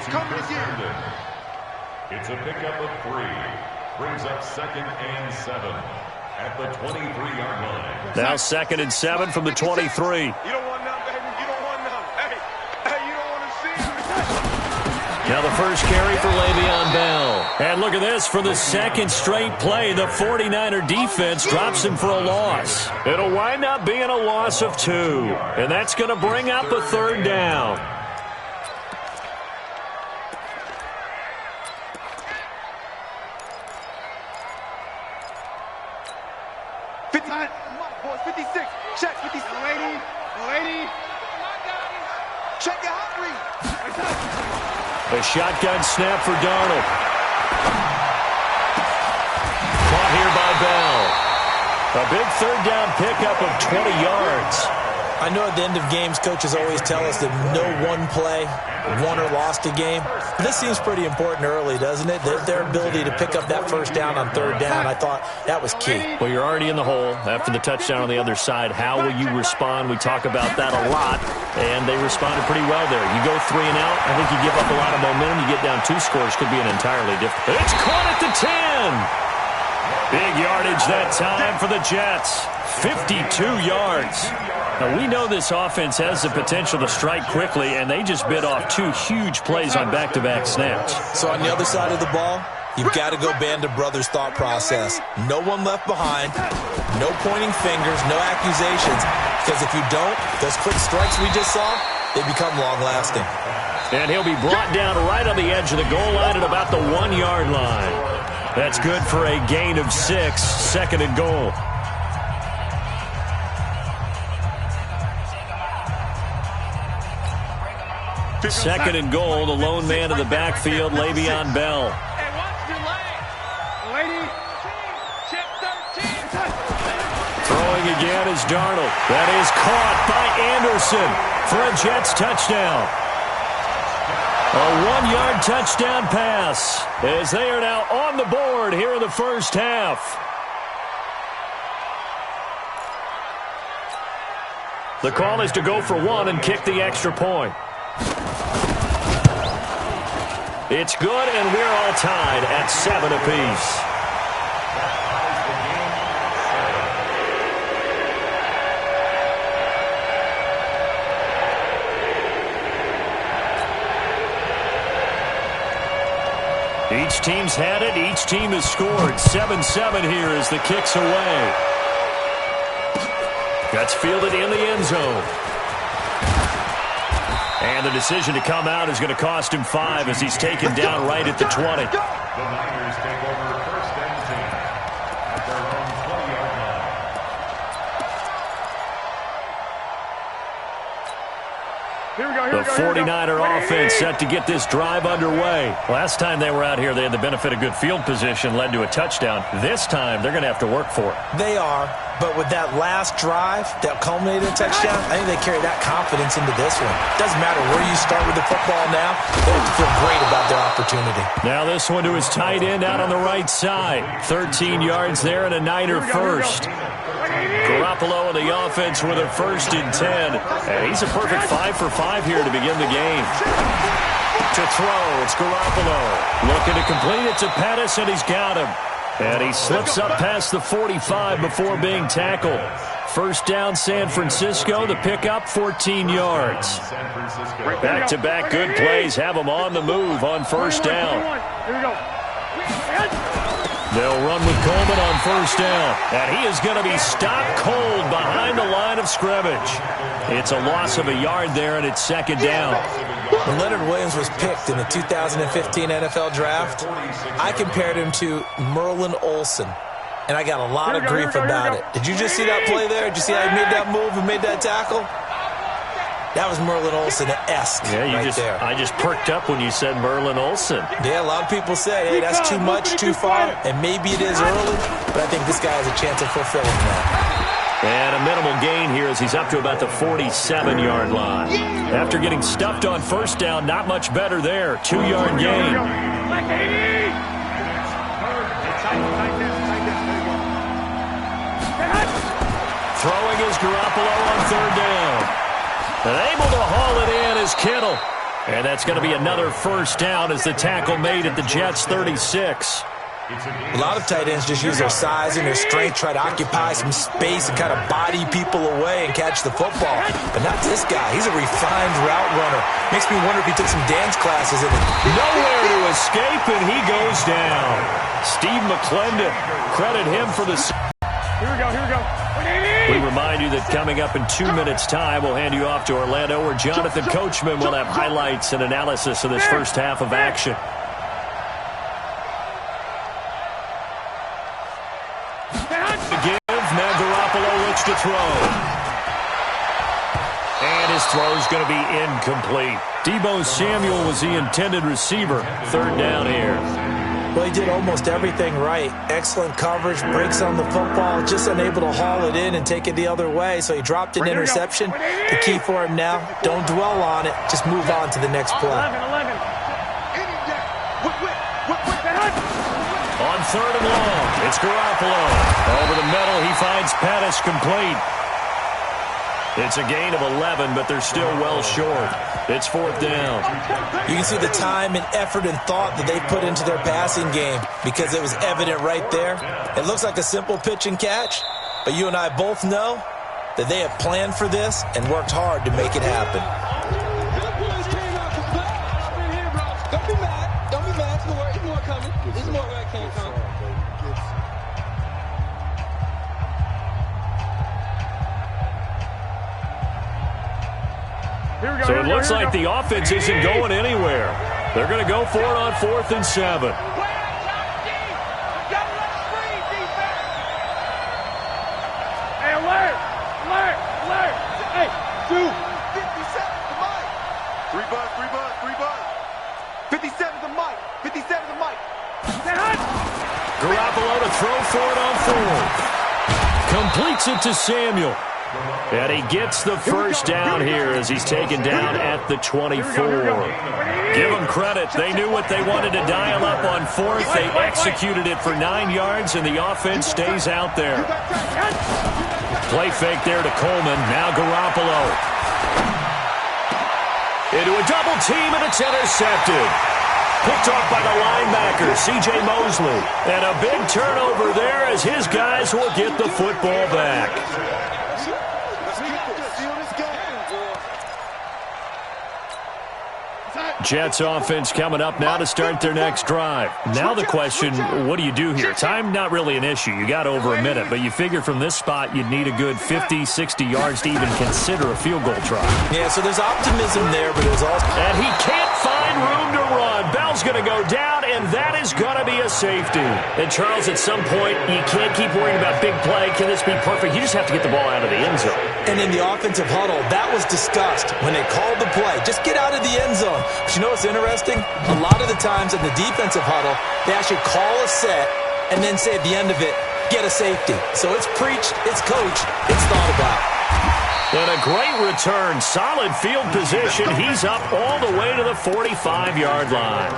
coming again. It's a pickup of 3. Brings up 2nd and 7 at the 23-yard line. Now 2nd and 7 from the 23. You don't want none, baby. You don't want none. Hey, you don't want to see it. Now the first carry for Le'Veon Bell. And look at this. For the second straight play, the 49er defense drops him for a loss. It'll wind up being a loss of 2. And that's going to bring up a 3rd down. A shotgun snap for Darnold. Caught here by Bell. A big 3rd down pickup of 20 yards. I know at the end of games, coaches always tell us that no one play won or lost a game. But this seems pretty important early, doesn't it? Their ability to pick up that 1st down on 3rd down, I thought that was key. Well, you're already in the hole after the touchdown on the other side. How will you respond? We talk about that a lot, and they responded pretty well there. You go 3 and out, I think you give up a lot of momentum. You get down 2 scores, could be an entirely different. It's caught at the 10. Big yardage that time for the Jets. 52 yards. Now, we know this offense has the potential to strike quickly, and they just bit off 2 huge plays on back-to-back snaps. So on the other side of the ball, you've got to go Band of Brothers thought process. No one left behind, no pointing fingers, no accusations. Because if you don't, those quick strikes we just saw, they become long-lasting. And he'll be brought down right on the edge of the goal line at about the 1-yard line. That's good for a gain of 6, 2nd and goal. Second and goal, the lone man in the backfield, Le'Veon Bell. Hey, watch your leg. Lady, check 13. Throwing again is Darnold. That is caught by Anderson for a Jets touchdown. A 1-yard touchdown pass as they are now on the board here in the first half. The call is to go for 1 and kick the extra point. It's good, and we're all tied at 7 apiece. Each team's had it. Each team has scored. 7-7 here as the kick's away. That's fielded in the end zone. And the decision to come out is going to cost him 5 as he's taken down right at the 20. The Niners take over 1st and 10 at their own 20-yard line. The 49er offense set to get this drive underway. Last time they were out here, they had the benefit of good field position, led to a touchdown. This time, they're going to have to work for it. They are, but with that last drive that culminated in a touchdown, I think they carry that confidence into this one. Doesn't matter where you start with the football now, they have to feel great about their opportunity. Now this one to his tight end out on the right side. 13 yards there and a Niner first. Garoppolo in the offense with a 1st and 10. And he's a perfect 5 for 5 here to begin the game. To throw, it's Garoppolo. Looking to complete it to Pettis, and he's got him. And he slips up past the 45 before being tackled. First down, San Francisco. The pickup, 14 yards. Back-to-back good plays have them on the move on first down. Here we go. They'll run with Coleman on first down. And he is going to be stopped cold behind the line of scrimmage. It's a loss of a yard there, and it's 2nd down. When Leonard Williams was picked in the 2015 NFL Draft, I compared him to Merlin Olsen, and I got a lot of grief about it. Did you just see that play there? Did you see how he made that move and made that tackle? That was Merlin Olsen-esque there. I just perked up when you said Merlin Olsen. Yeah, a lot of people say, hey, that's too much, too far, and maybe it is early, but I think this guy has a chance of fulfilling that. And a minimal gain here as he's up to about the 47-yard line. After getting stuffed on first down, not much better there. 2-yard gain. Throwing is Garoppolo on 3rd down. And able to haul it in is Kittle. And that's going to be another first down as the tackle made at the Jets' 36. A lot of tight ends just use their size and their strength, try to occupy some space and kind of body people away and catch the football. But not this guy. He's a refined route runner. Makes me wonder if he took some dance classes. Nowhere to escape, and he goes down. Steve McClendon, credit him for the... Here we go, here we go. We remind you that coming up in 2 minutes' time, we'll hand you off to Orlando, where Jonathan Coachman will have highlights and analysis of this first half of action. Now Garoppolo looks to throw. And his throw is going to be incomplete. Deebo Samuel was the intended receiver. Third down here. Well, he did almost everything right. Excellent coverage, breaks on the football, just unable to haul it in and take it the other way. So he dropped an interception. The key for him now, don't dwell on it. Just move on to the next play. 11. On third and long, it's Garoppolo. Over the middle, he finds Pettis complete. It's a gain of 11, but they're still well short. It's fourth down. You can see the time and effort and thought that they put into their passing game because it was evident right there. It looks like a simple pitch and catch, but you and I both know that they have planned for this and worked hard to make it happen. Don't be mad. Don't be mad. There's more coming. There's more where it came from. So it looks like the offense isn't going anywhere. They're going to go for it on 4th and 7. Hey, alert! Hey, 2. 57 to Mike. 3 bud. 57 to Mike. 57 to Mike. Garoppolo to throw for it on 4th. Completes it to Samuel. And he gets the first down here as he's taken down at the 24. Give them credit. They knew what they wanted to dial up on 4th. They executed it for 9 yards, and the offense stays out there. Play fake there to Coleman. Now Garoppolo. Into a double team, and it's intercepted. Picked off by the linebacker, C.J. Mosley. And a big turnover there as his guys will get the football back. Jets offense coming up now to start their next drive. Now the question, what do you do here? Time not really an issue. You got over a minute, but you figure from this spot you'd need a good 50, 60 yards to even consider a field goal try. Yeah, so there's optimism there, but there's also... And he can't find room to run. Bell's going to go down, and that is going to be a safety. And Charles, at some point, you can't keep worrying about big play. Can this be perfect? You just have to get the ball out of the end zone. And in the offensive huddle, that was discussed when they called the play. Just get out of the end zone. But you know what's interesting? A lot of the times in the defensive huddle, they actually call a set and then say at the end of it, get a safety. So it's preached, it's coached, it's thought about. And a great return. Solid field position. He's up all the way to the 45-yard line.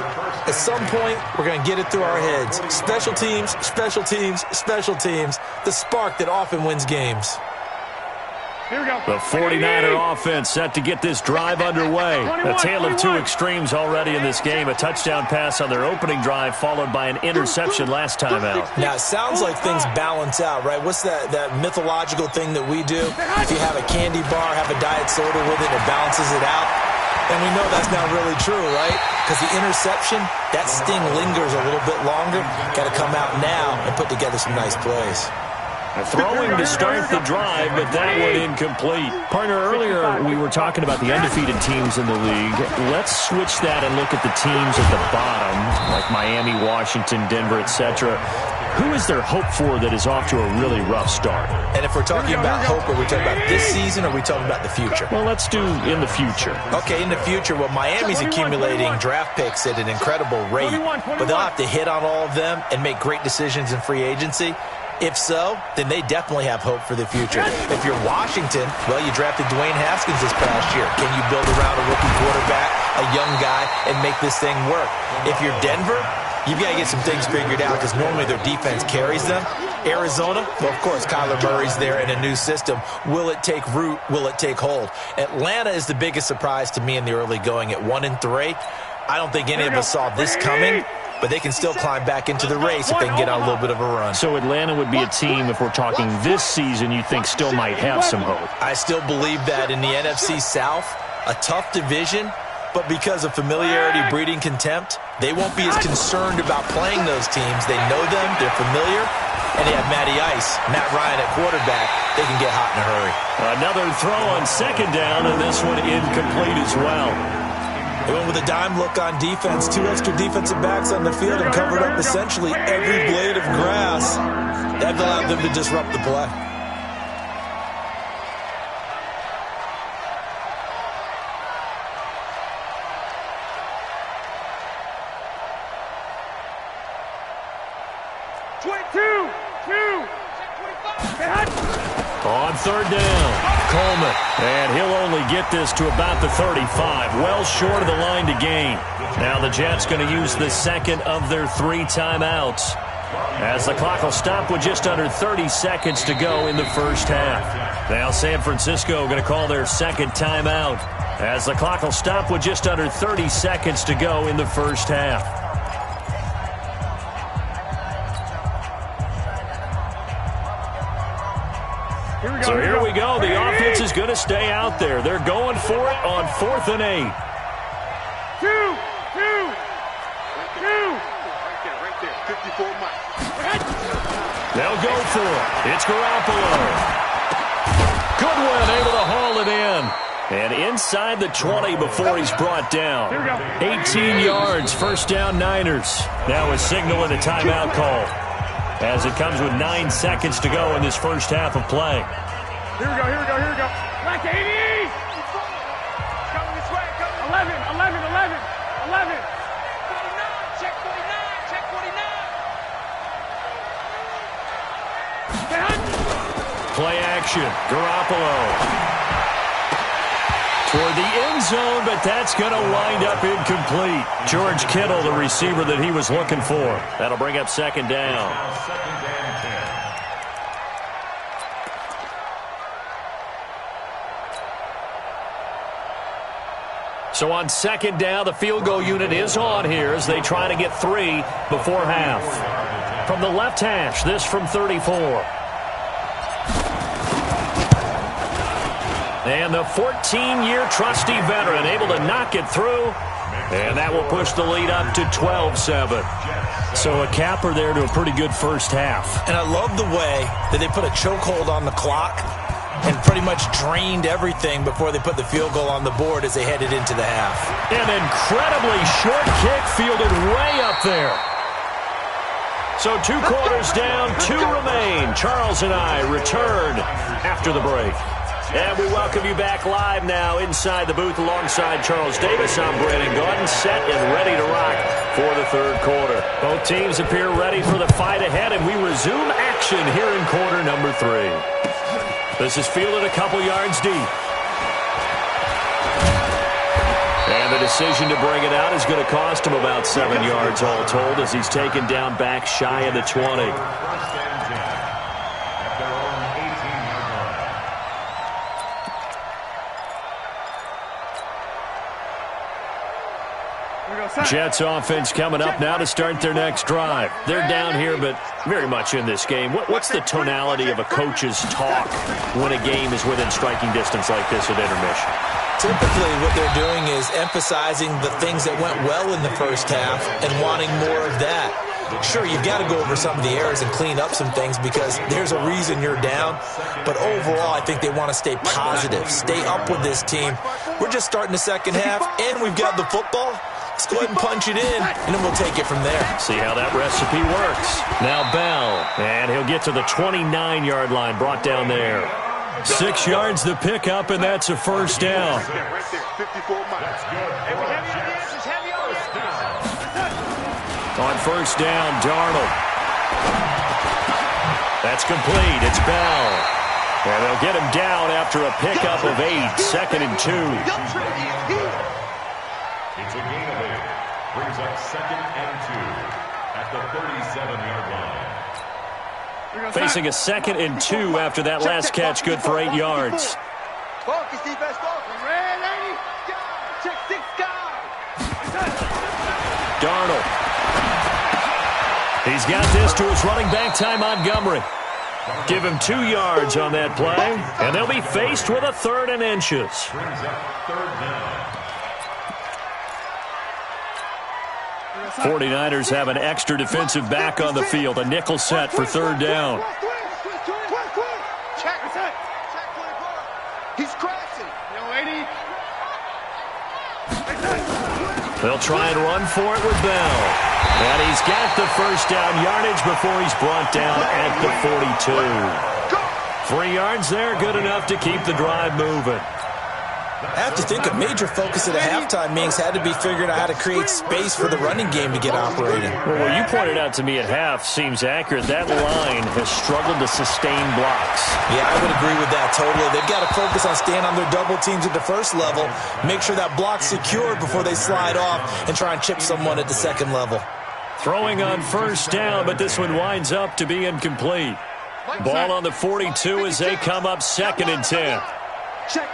At some point, we're going to get it through our heads. Special teams, special teams, special teams. The spark that often wins games. Here we go. The 49er offense set to get this drive underway. A tale of two extremes already in this game. A touchdown pass on their opening drive followed by an interception last time out. Now, it sounds like things balance out, right? What's that mythological thing that we do? If you have a candy bar, have a diet soda with it, it balances it out. And we know that's not really true, right? Because the interception, that sting lingers a little bit longer. Got to come out now and put together some nice plays. Throwing to start the drive, but that one incomplete. Partner, earlier we were talking about the undefeated teams in the league. Let's switch that and look at the teams at the bottom, like Miami, Washington, Denver, etc. Who is there hope for that is off to a really rough start? And if we're talking about hope, are we talking about this season or are we talking about the future? Well, let's do in the future. Okay, in the future, well, Miami's accumulating draft picks at an incredible rate, but they'll have to hit on all of them and make great decisions in free agency. If so, then they definitely have hope for the future. If you're Washington, well, you drafted Dwayne Haskins this past year. Can you build around a rookie quarterback, a young guy, and make this thing work? If you're Denver, you've got to get some things figured out because normally their defense carries them. Arizona, well, of course, Kyler Murray's there in a new system. Will it take root? Will it take hold? Atlanta is the biggest surprise to me in the early going at 1-3. I don't think any of us saw this coming, but they can still climb back into the race if they can get on a little bit of a run. So Atlanta would be a team, if we're talking this season, you think still might have some hope? I still believe that in the NFC South, a tough division, but because of familiarity breeding contempt, they won't be as concerned about playing those teams. They know them, they're familiar, and they have Matty Ice, Matt Ryan at quarterback. They can get hot in a hurry. Another throw on second down, and this one incomplete as well. They went with a dime look on defense, 2 extra defensive backs on the field and covered up essentially every blade of grass. That allowed them to disrupt the play. On third down, Coleman. And he'll only get this to about the 35, well short of the line to gain. Now the Jets going to use the second of their 3 timeouts, as the clock will stop with just under 30 seconds to go in the first half. Now San Francisco going to call their second timeout, as the clock will stop with just under 30 seconds to go in the first half. So here we go. The offense is going to stay out there. They're going for it on 4th and 8. Two. They'll go for it. It's Garoppolo. Goodwin able to haul it in. And inside the 20 before he's brought down. 18 yards, first down Niners. Now a signal and a timeout call, as it comes with 9 seconds to go in this first half of play. Here we go. Black 80! Coming this way, 11. 49, check 49. Play action, Garoppolo. Toward the end zone, but that's going to wind up incomplete. George Kittle, the receiver that he was looking for. That'll bring up second down. So on second down, the field goal unit is on here as they try to get 3 before half. From the left hash, this from 34. And the 14-year trusty veteran able to knock it through. And that will push the lead up to 12-7. So a capper there to a pretty good first half. And I love the way that they put a chokehold on the clock and pretty much drained everything before they put the field goal on the board as they headed into the half. An incredibly short kick fielded way up there. So 2 quarters down, 2 remain. Charles and I return after the break. And we welcome you back live now inside the booth alongside Charles Davis. I'm Brandon Gordon, set and ready to rock for the third quarter. Both teams appear ready for the fight ahead, and we resume action here in quarter number 3. This is fielded a couple yards deep. And the decision to bring it out is going to cost him about 7 yards all told, as he's taken down back shy of the 20. Jets offense coming up now to start their next drive. They're down here, but very much in this game. What's the tonality of a coach's talk when a game is within striking distance like this at intermission? Typically, what they're doing is emphasizing the things that went well in the first half and wanting more of that. Sure, you've got to go over some of the errors and clean up some things because there's a reason you're down. But overall, I think they want to stay positive, stay up with this team. We're just starting the second half, and we've got the football. Let's go ahead and punch it in, and then we'll take it from there. See how that recipe works. Now Bell, and he'll get to the 29-yard line, brought down there. 6 yards the pickup, and that's a first down. On first down, Darnold. That's complete. It's Bell. And they'll get him down after a pickup of 8, 2nd and 2. It's a gain of 8. Brings up 2nd and 2 at the 37-yard line. Facing a 2nd and 2 after that last catch, good for 8 yards. Focus, defense, focus. Ready? Check 6 guys. Darnold. He's got this to his running back, Ty Montgomery. Give him 2 yards on that play, and they'll be faced with a 3rd and inches. Brings up 3rd down. 49ers have an extra defensive back on the field, a nickel set for 3rd down. Check. He's crashing. They'll try and run for it with Bell. And he's got the first down yardage before he's brought down at the 42. 3 yards there, good enough to keep the drive moving. I have to think a major focus at a halftime means had to be figuring out how to create space for the running game to get operating. Well, what you pointed out to me at half seems accurate. That line has struggled to sustain blocks. Yeah, I would agree with that totally. They've got to focus on staying on their double teams at the first level, make sure that block's secured before they slide off and try and chip someone at the second level. Throwing on first down, but this one winds up to be incomplete. Ball on the 42 as they come up 2nd and 10. Check.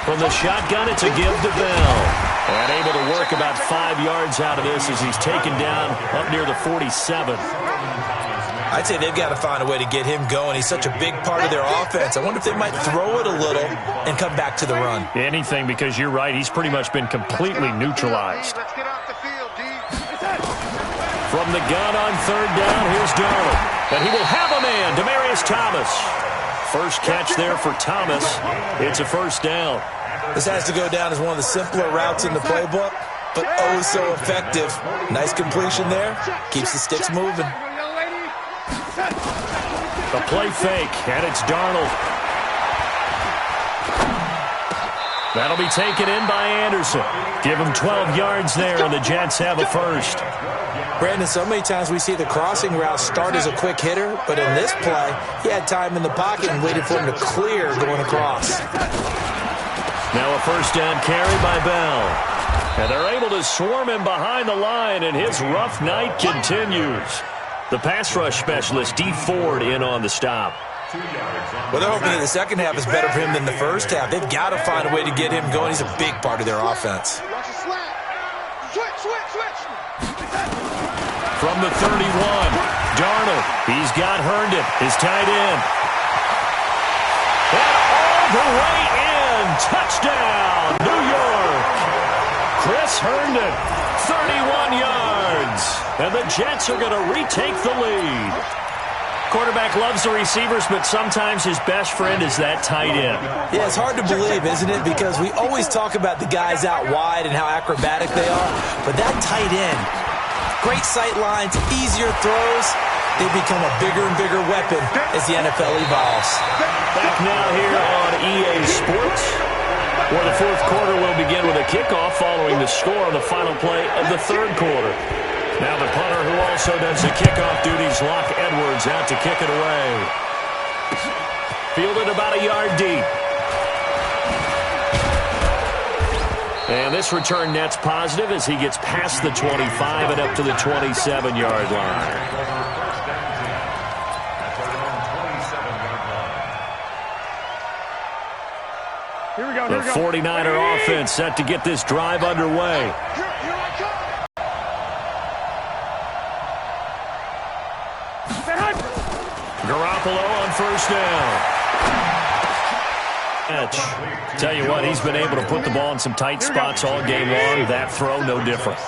From the shotgun, it's a give to Bell. And able to work about 5 yards out of this as he's taken down up near the 47. I'd say they've got to find a way to get him going. He's such a big part of their offense. I wonder if they might throw it a little and come back to the run. Anything, because you're right. He's pretty much been completely neutralized. Let's get off the field, D. From the gun on 3rd down, here's Darnold. And he will have a man, Demaryius Thomas. First catch there for Thomas. It's a first down. This has to go down as one of the simpler routes in the playbook, but oh so effective. Nice completion there. Keeps the sticks moving. A play fake, and it's Darnold. That'll be taken in by Anderson. Give him 12 yards there, and the Jets have a first. Brandon, so many times we see the crossing route start as a quick hitter, but in this play, he had time in the pocket and waited for him to clear going across. Now a first down carry by Bell. And they're able to swarm him behind the line, and his rough night continues. The pass rush specialist, D. Ford, in on the stop. Well, they're hoping that the second half is better for him than the first half. They've got to find a way to get him going. He's a big part of their offense. From the 31, Darnold. He's got Herndon, his tight end. And all the way in. Touchdown, New York. Chris Herndon, 31 yards. And the Jets are going to retake the lead. Quarterback loves the receivers, but sometimes his best friend is that tight end. Yeah, it's hard to believe, isn't it? Because we always talk about the guys out wide and how acrobatic they are. But that tight end, great sight lines, easier throws. They become a bigger and bigger weapon as the NFL evolves. Back now here on EA Sports, where the fourth quarter will begin with a kickoff following the score on the final play of the third quarter. Now the punter, who also does the kickoff duties, Locke Edwards, out to kick it away. Fielded about a yard deep. And this return net's positive as he gets past the 25 and up to the 27-yard line. Here we go. The 49er offense set to get this drive underway. Garoppolo on first down. Tell you what, he's been able to put the ball in some tight spots all game long. That throw, no different.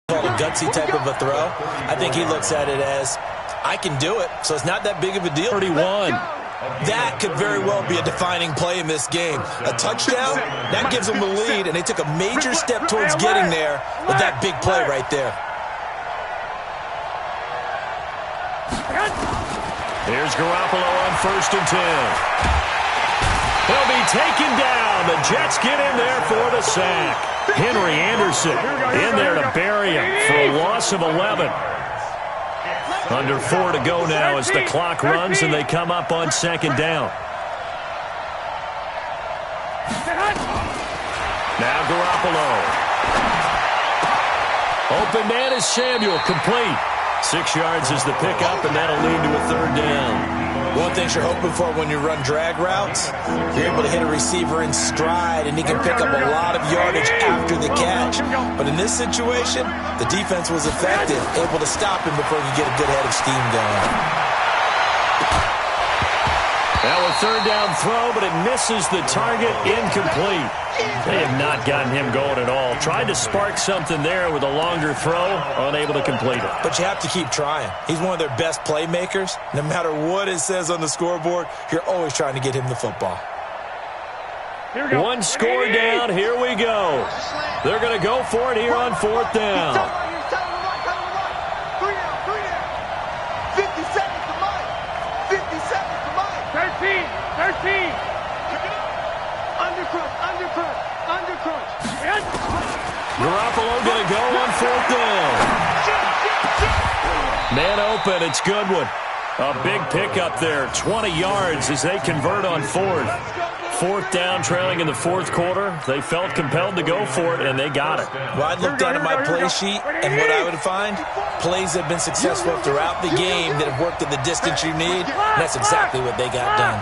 A gutsy type of a throw. I think he looks at it as, I can do it, so it's not that big of a deal. 31. That could very well be a defining play in this game. A touchdown, that gives them the lead, and they took a major step towards getting there with that big play right there. Here's Garoppolo on first and 10. He'll be taken down. The Jets get in there for the sack. Henry Anderson in there to bury him for a loss of 11. Under 4 to go now as the clock runs and they come up on second down. Now Garoppolo. Open man is Samuel, complete. 6 yards is the pickup, and that'll lead to a third down. One thing you're hoping for when you run drag routes, you're able to hit a receiver in stride, and he can pick up a lot of yardage after the catch. But in this situation, the defense was effective, able to stop him before he could get a good head of steam going. Now a third down throw, but it misses the target, incomplete. They have not gotten him going at all. Tried to spark something there with a longer throw, unable to complete it. But you have to keep trying. He's one of their best playmakers. No matter what it says on the scoreboard, you're always trying to get him the football. Here we go. One score down, here we go. They're going to go for it here on fourth down. 13. Undercrunch. Garoppolo going to go on fourth down. Man open, it's Goodwin. A big pickup there, 20 yards as they convert on fourth. Fourth down, trailing in the fourth quarter. They felt compelled to go for it, and they got it. Well, I'd look down at my play sheet, and what I would find, plays that have been successful throughout the game that have worked at the distance you need, and that's exactly what they got done.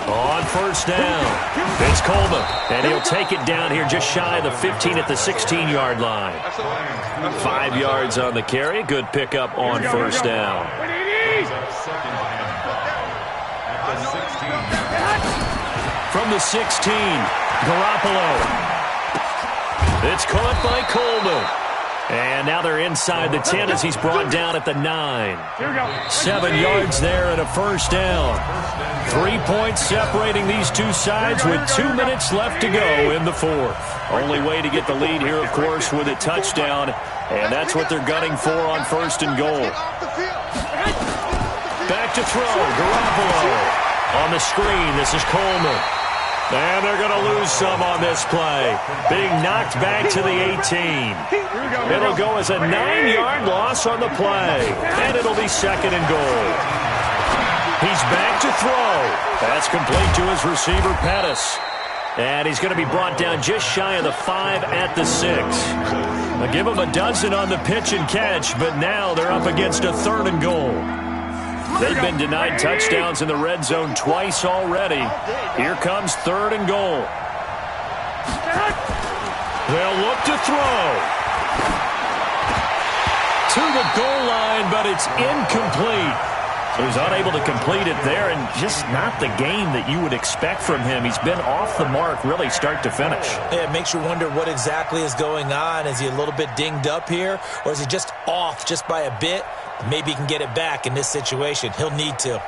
On first down, it's Coleman, and he'll take it down here just shy of the 15 at the 16-yard line. 5 yards on the carry. Good pickup on first down. From the 16, Garoppolo. It's caught by Coleman. And now they're inside the 10 as he's brought down at the 9. 7 yards there and a first down. 3 points separating these two sides with 2 minutes left to go in the fourth. Only way to get the lead here, of course, with a touchdown. And that's what they're gunning for on first and goal. Back to throw. Garoppolo on the screen. This is Coleman. And they're going to lose some on this play. Being knocked back to the 18. It'll go as a 9-yard loss on the play. And it'll be second and goal. He's back to throw. That's complete to his receiver, Pettis. And he's going to be brought down just shy of the 5 at the 6. They'll give him a dozen on the pitch and catch, but now they're up against a third and goal. They've been denied touchdowns in the red zone twice already. Here comes third and goal. They'll look to throw. To the goal line, but it's incomplete. So he's unable to complete it there, and just not the game that you would expect from him. He's been off the mark really start to finish. Yeah, it makes you wonder what exactly is going on. Is he a little bit dinged up here, or is he just off just by a bit? Maybe he can get it back in this situation. He'll need to.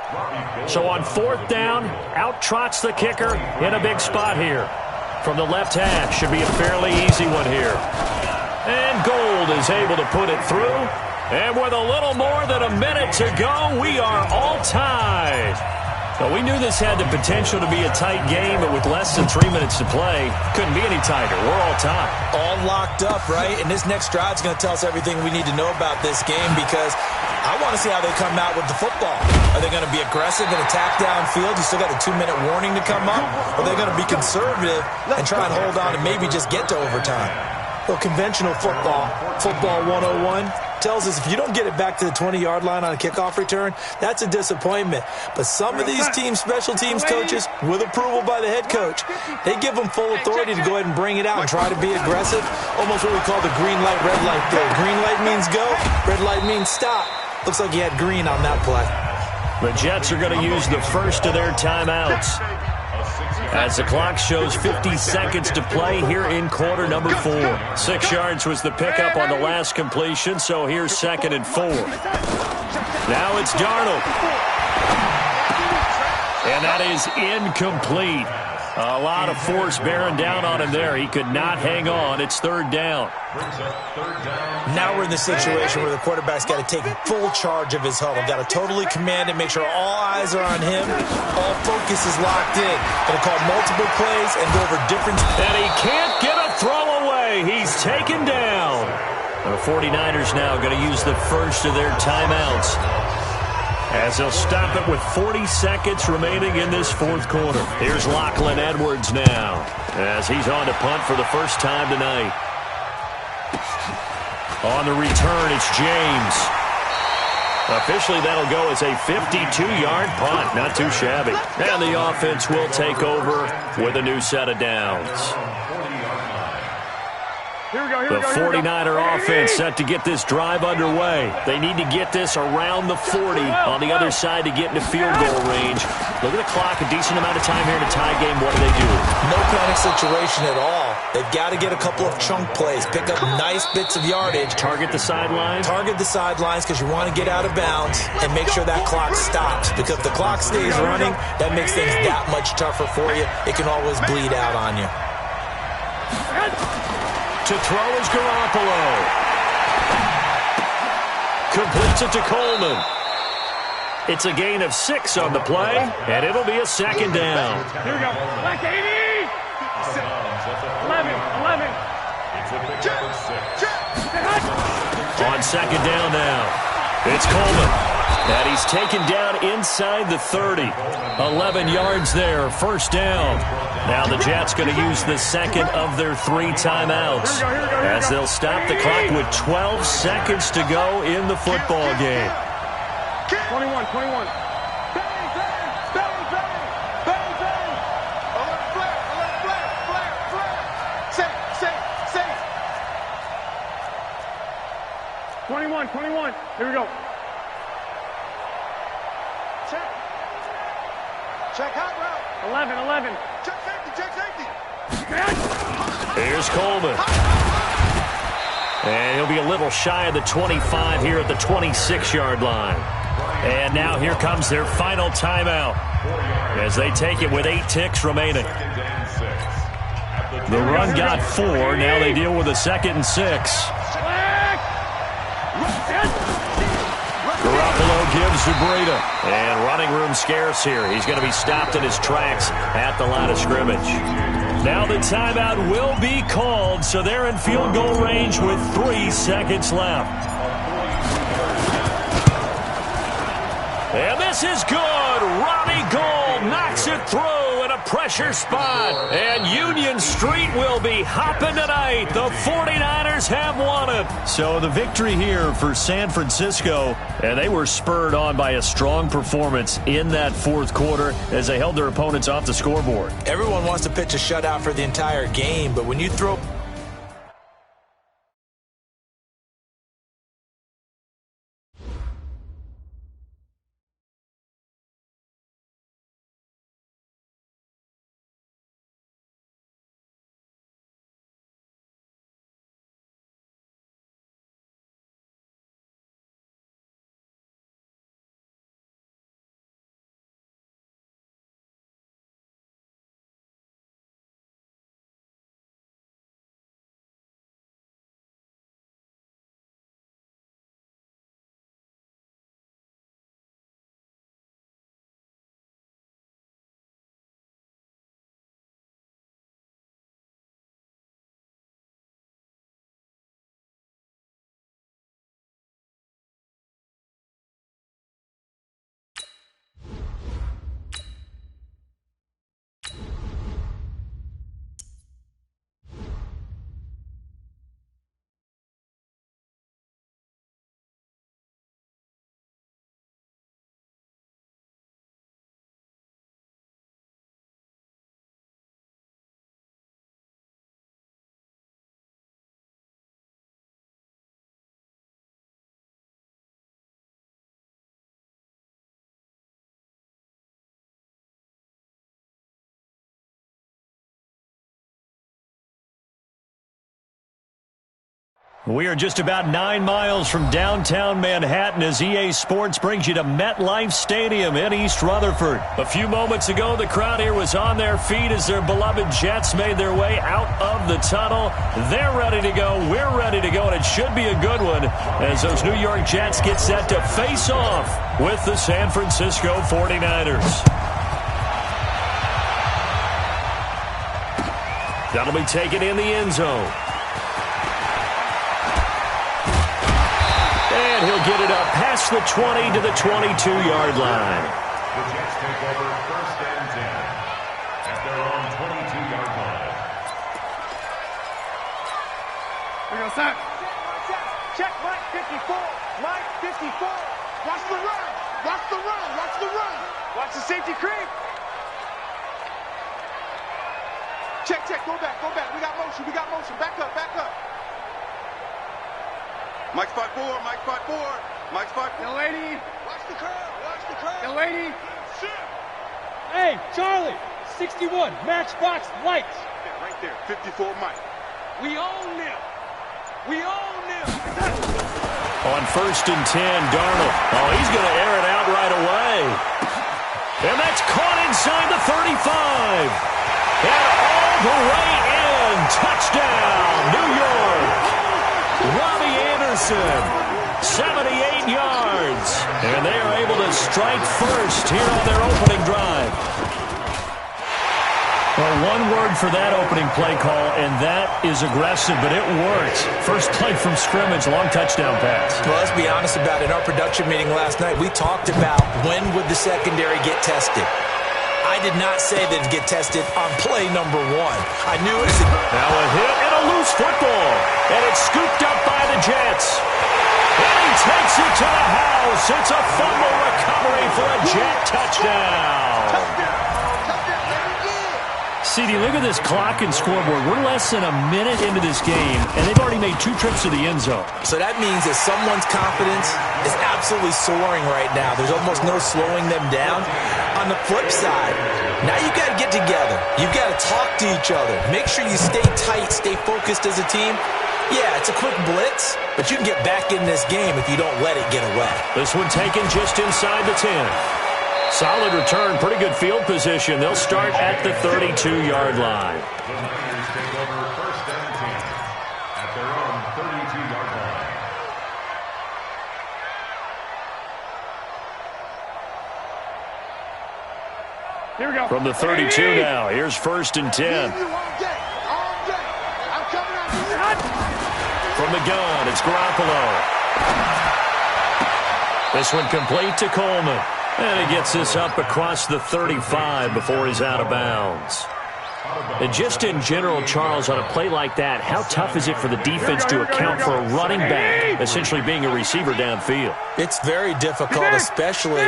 So on fourth down, out trots the kicker in a big spot here. From the left hash, should be a fairly easy one here. And Gold is able to put it through. And with a little more than a minute to go, we are all tied. Well, we knew this had the potential to be a tight game, but with less than 3 minutes to play, couldn't be any tighter. We're all tied. All locked up, right? And this next drive is going to tell us everything we need to know about this game, because I want to see how they come out with the football. Are they going to be aggressive and attack downfield? You still got a 2-minute warning to come up? Or are they going to be conservative and try and hold on and maybe just get to overtime? Well, conventional football 101, tells us if you don't get it back to the 20-yard line on a kickoff return, that's a disappointment. But some of these teams, special teams coaches, with approval by the head coach, they give them full authority to go ahead and bring it out and try to be aggressive. Almost what we call the green light, red light thing. Green light means go, red light means stop. Looks like he had green on that play. The Jets are going to use the first of their timeouts as the clock shows 50 seconds to play here in quarter number 4. 6 yards was the pickup on the last completion, so here's second and 4. Now it's Darnold. And that is incomplete. A lot of force bearing down on him there. He could not hang on. It's third down. Now we're in the situation where the quarterback's got to take full charge of his huddle. Got to totally command it, make sure all eyes are on him. All focus is locked in. Going to call multiple plays and go over different... And he can't get a throw away. He's taken down. The 49ers now going to use the first of their timeouts as they'll stop it with 40 seconds remaining in this fourth quarter. Here's Lachlan Edwards now as he's on to punt for the first time tonight. On the return, it's James. Officially, that'll go as a 52-yard punt. Not too shabby. And the offense will take over with a new set of downs. The 49er offense set to get this drive underway. They need to get this around the 40 on the other side to get into field goal range. Look at the clock, a decent amount of time here in a tie game. What do they do? No panic situation at all. They've got to get a couple of chunk plays, pick up nice bits of yardage. Target the sidelines? Target the sidelines because you want to get out of bounds and make sure that clock stops. Because if the clock stays running, that makes things that much tougher for you. It can always bleed out on you. To throw is Garoppolo. Completes it to Coleman. It's a gain of 6 on the play, and it'll be a second down. Here we go. Black 80. 11. On second down now, it's Coleman. And he's taken down inside the 30. 11 yards there, first down. Now the Jets going to use the second of their 3 timeouts as they'll stop the clock with 12 seconds to go in the football game. 21. Safe. 21. Here we go. Check hot route. 11. Check safety. Here's Coleman. And he'll be a little shy of the 25 here at the 26-yard line. And now here comes their final timeout as they take it with 8 ticks remaining. The run got 4. Now they deal with a 2nd and 6. Garoppolo gives to Breida. And running room scarce here. He's going to be stopped in his tracks at the line of scrimmage. Now the timeout will be called, so they're in field goal range with 3 seconds left. And this is good. Ronnie Gold knocks it through in a pressure spot. And Union Street will be hopping tonight. The 49ers have won it. So the victory here for San Francisco. And they were spurred on by a strong performance in that fourth quarter as they held their opponents off the scoreboard. Everyone wants to pitch a shutout for the entire game, but when you throw... We are just about 9 miles from downtown Manhattan as EA Sports brings you to MetLife Stadium in East Rutherford. A few moments ago, the crowd here was on their feet as their beloved Jets made their way out of the tunnel. They're ready to go. We're ready to go, and it should be a good one as those New York Jets get set to face off with the San Francisco 49ers. That'll be taken in the end zone. And he'll get it up past the 20 to the 22-yard line. The Jets take over 1st and 10 at their own 22-yard line. Here we go, Sack. Check, Mike 54. Mike 54. Watch the run. Watch the run. Watch the run. Watch the safety creep. Check, check. Go back. Go back. We got motion. We got motion. Back up. Back up. Mike spot 4. Mike spot 4. Mike spot 4. Young lady. Watch the curl. Watch the curl. Young lady. Hey, Charlie, 61, matchbox lights. Right there. 54 Mike. We own them. We own them. On 1st and 10, Darnold. Oh, he's going to air it out right away. And that's caught inside the 35. And all the way in. Touchdown, New York. Robbie Anderson, 78 yards. And they are able to strike first here on their opening drive. Well, one word for that opening play call, and that is aggressive, but it worked. First play from scrimmage, long touchdown pass. Well, let's be honest about it. In our production meeting last night, we talked about when would the secondary get tested. I did not say that it'd get tested on play number 1. I knew it was now a hit and a loose football, and it's scooped up by the Jets. And he takes it to the house. It's a fumble recovery for a Jet touchdown. CD, look at this clock and scoreboard. We're less than a minute into this game, and they've already made 2 trips to the end zone. So that means that someone's confidence is absolutely soaring right now. There's almost no slowing them down. On the flip side, now you've got to get together. You've got to talk to each other. Make sure you stay tight, stay focused as a team. Yeah, it's a quick blitz, but you can get back in this game if you don't let it get away. This one taken just inside the 10. Solid return, pretty good field position. They'll start at the 32-yard line. The Niners take over 1st and 10 at their own 32-yard line. Here we go. From the 32 now, here's 1st and 10. From the gun, it's Garoppolo. This one complete to Coleman. And he gets this up across the 35 before he's out of bounds. And just in general, Charles, on a play like that, how tough is it for the defense to account for a running back essentially being a receiver downfield? It's very difficult, especially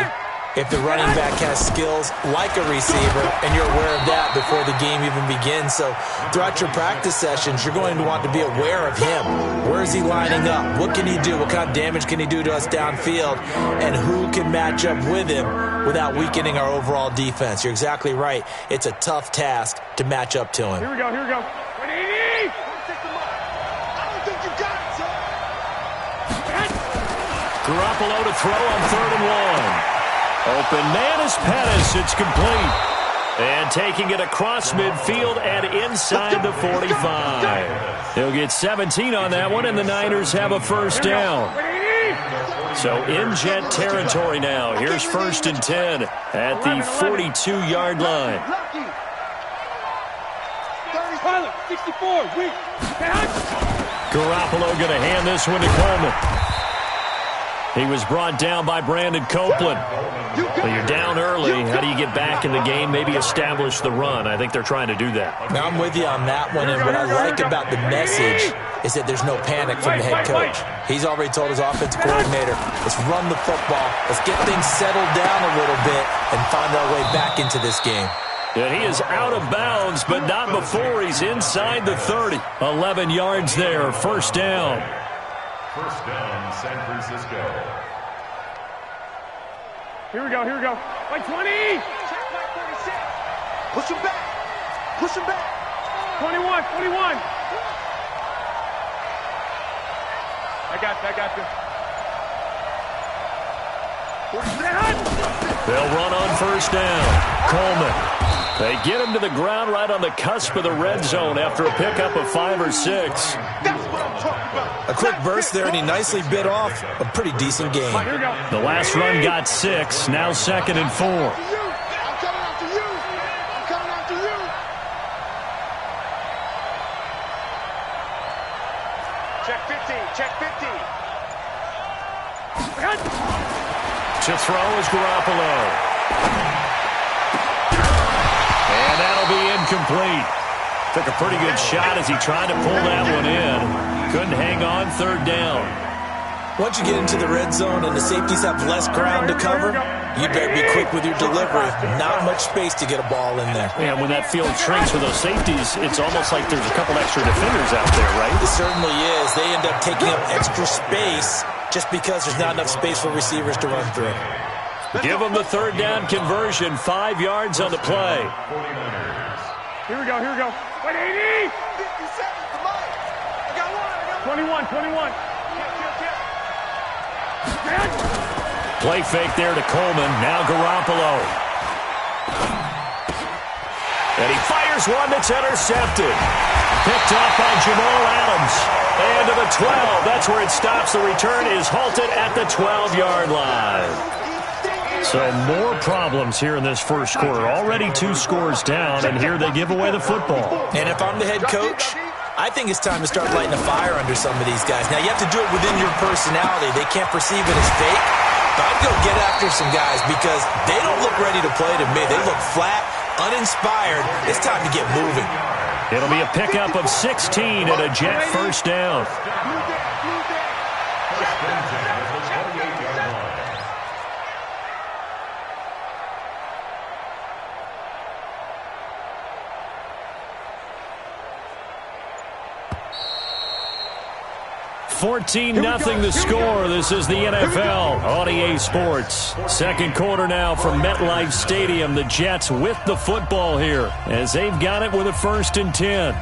if the running back has skills like a receiver, and you're aware of that before the game even begins. So throughout your practice sessions, you're going to want to be aware of him. Where is he lining up? What can he do? What kind of damage can he do to us downfield? And who can match up with him without weakening our overall defense? You're exactly right. It's a tough task to match up to him. Here we go, here we go. 180! I don't think you got it, son. Garoppolo to throw on 3rd and 1. Open man is Pettis. It's complete. And taking it across midfield and inside the 45. He'll get 17 on that one, and the Niners have a first down. So in Jet territory now. Here's 1st and 10 at the 42-yard line. Pilot, 64, weak. Garoppolo going to hand this one to Coleman. He was brought down by Brandon Copeland. Well, you're down early. How do you get back in the game? Maybe establish the run. I think they're trying to do that. Now, I'm with you on that one, and what I like about the message is that there's no panic from the head coach. He's already told his offensive coordinator, let's run the football, let's get things settled down a little bit and find our way back into this game. And he is out of bounds, but not before he's inside the 30. 11 yards there, first down. First down, San Francisco. Here we go, here we go. Like 20! Check back 36. Push him back. Push him back. 21, 21. I got you. They'll run on first down. Coleman. They get him to the ground right on the cusp of the red zone after a pickup of 5 or 6. That's what I'm talking about. A quick burst there, and he nicely bit off a pretty decent game. Here we go. The last run got 6, now 2nd and 4. I'm coming after you. I'm coming after you. Check 15, check 15. To throw is Garoppolo. And that'll be incomplete. Took a pretty good shot as he tried to pull that one in. Couldn't hang on, third down. Once you get into the red zone and the safeties have less ground to cover, you better be quick with your delivery. Not much space to get a ball in there. And when that field shrinks with those safeties, it's almost like there's a couple extra defenders out there, right? It certainly is. They end up taking up extra space just because there's not enough space for receivers to run through. Give them the third down conversion, 5 yards on the play. Here we go, here we go. 180! 57, come on. I got one. 21. Play fake there to Coleman. Now Garoppolo. And he fires one that's intercepted. Picked off by Jamal Adams. And to the 12. That's where it stops. The return is halted at the 12-yard line. So more problems here in this first quarter. Already 2 scores down, and here they give away the football. And if I'm the head coach, I think it's time to start lighting a fire under some of these guys. Now, you have to do it within your personality. They can't perceive it as fake. But I'd go get after some guys because they don't look ready to play to me. They look flat, uninspired. It's time to get moving. It'll be a pickup of 16 and a Jet first down. 14-0 the score. This is the NFL on EA Sports. Second quarter now from MetLife Stadium. The Jets with the football here as they've got it with a 1st and 10.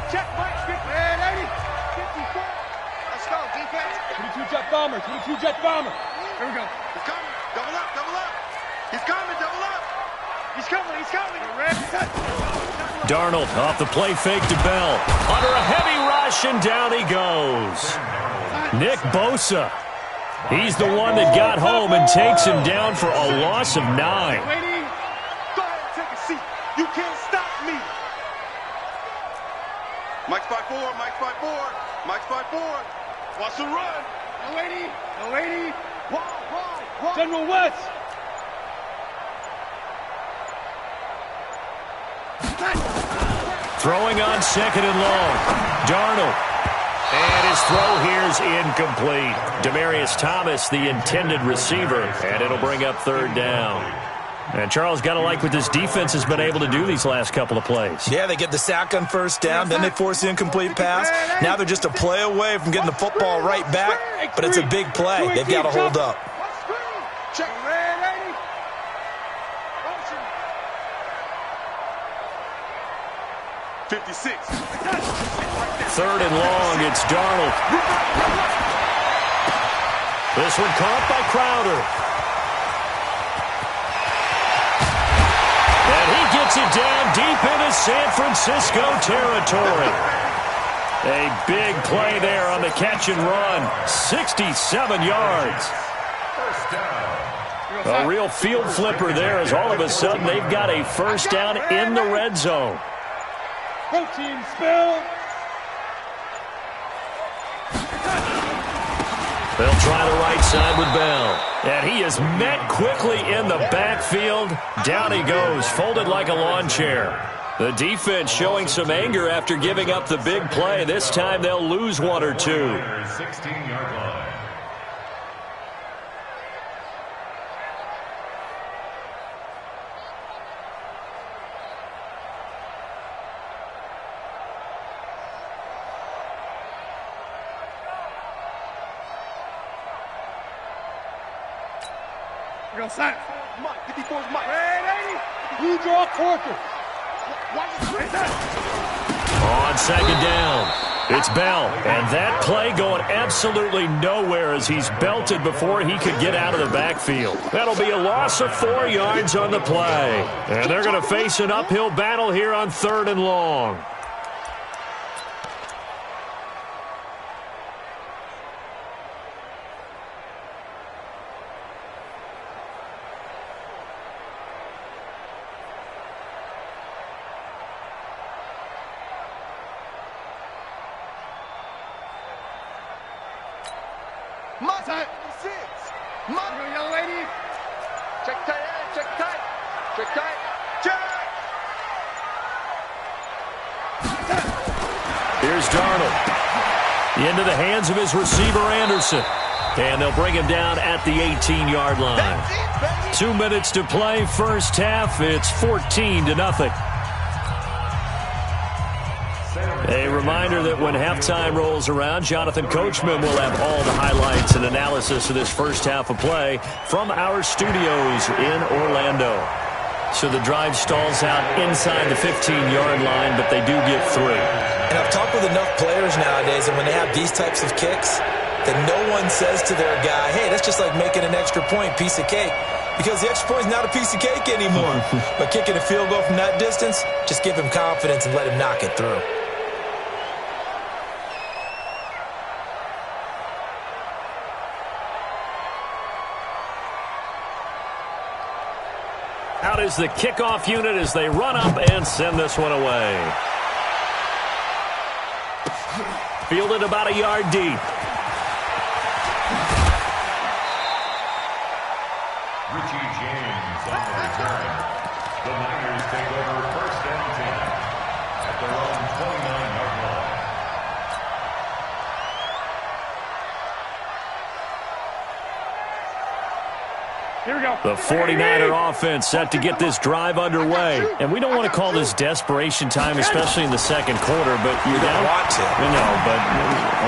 Check, Mike. 54. Let's go, defense. 22 Jet Bomber. 22 Jet Bomber. Here we go. He's coming. Double up, double up. He's coming, double up. He's coming. Red set. Darnold off the play fake to Bell. Under a heavy rush, and down he goes. Nick Bosa. He's the one that got home and takes him down for a loss of 9. Lady, go ahead and take a seat. You can't stop me. Mike's by 4, Mike's by 4. Mike's by 4. Wants to run. No lady. Why? General West. Throwing on 2nd and long. Darnold. And his throw here is incomplete. Demaryius Thomas, the intended receiver, and it'll bring up 3rd down. And Charles, got to like what this defense has been able to do these last couple of plays. Yeah, they get the sack on 1st down, then they force the incomplete pass. Now they're just a play away from getting the football right back, but it's a big play. They've got to hold up. Check. 56. 3rd and long, it's Darnold. This one caught by Crowder. And he gets it down deep into San Francisco territory. A big play there on the catch and run. 67 yards. A real field flipper there as all of a sudden they've got a 1st down in the red zone. Protein spill. They'll try the right side with Bell. And he is met quickly in the backfield. Down he goes, folded like a lawn chair. The defense showing some anger after giving up the big play. This time they'll lose 1 or 2. 16-yard line. Go set. Mike, 54's Mike. Blue draw quarter. On 2nd down, it's Bell. And that play going absolutely nowhere as he's belted before he could get out of the backfield. That'll be a loss of 4 yards on the play. And they're going to face an uphill battle here on 3rd and long. Young lady. Check tight, check tight. Check tight. Check. Here's Darnold. Into the hands of his receiver, Anderson. And they'll bring him down at the 18-yard line. 2 minutes to play, first half. It's 14-0. A reminder that when halftime rolls around, Jonathan Coachman will have all the highlights and analysis of this first half of play from our studios in Orlando. So the drive stalls out inside the 15-yard line, but they do get through. And I've talked with enough players nowadays, and when they have these types of kicks, that no one says to their guy, hey, that's just like making an extra point, piece of cake. Because the extra point is not a piece of cake anymore. But kicking a field goal from that distance, just give him confidence and let him knock it through. Out is the kickoff unit as they run up and send this one away. Fielded about a yard deep. Richie James on the return. The Niners take over first and 10 at their own 29-yard line. Here we go. The 49er offense set to get this drive underway. And we don't want to call this desperation time, especially in the second quarter, but you're down. Want to. No, but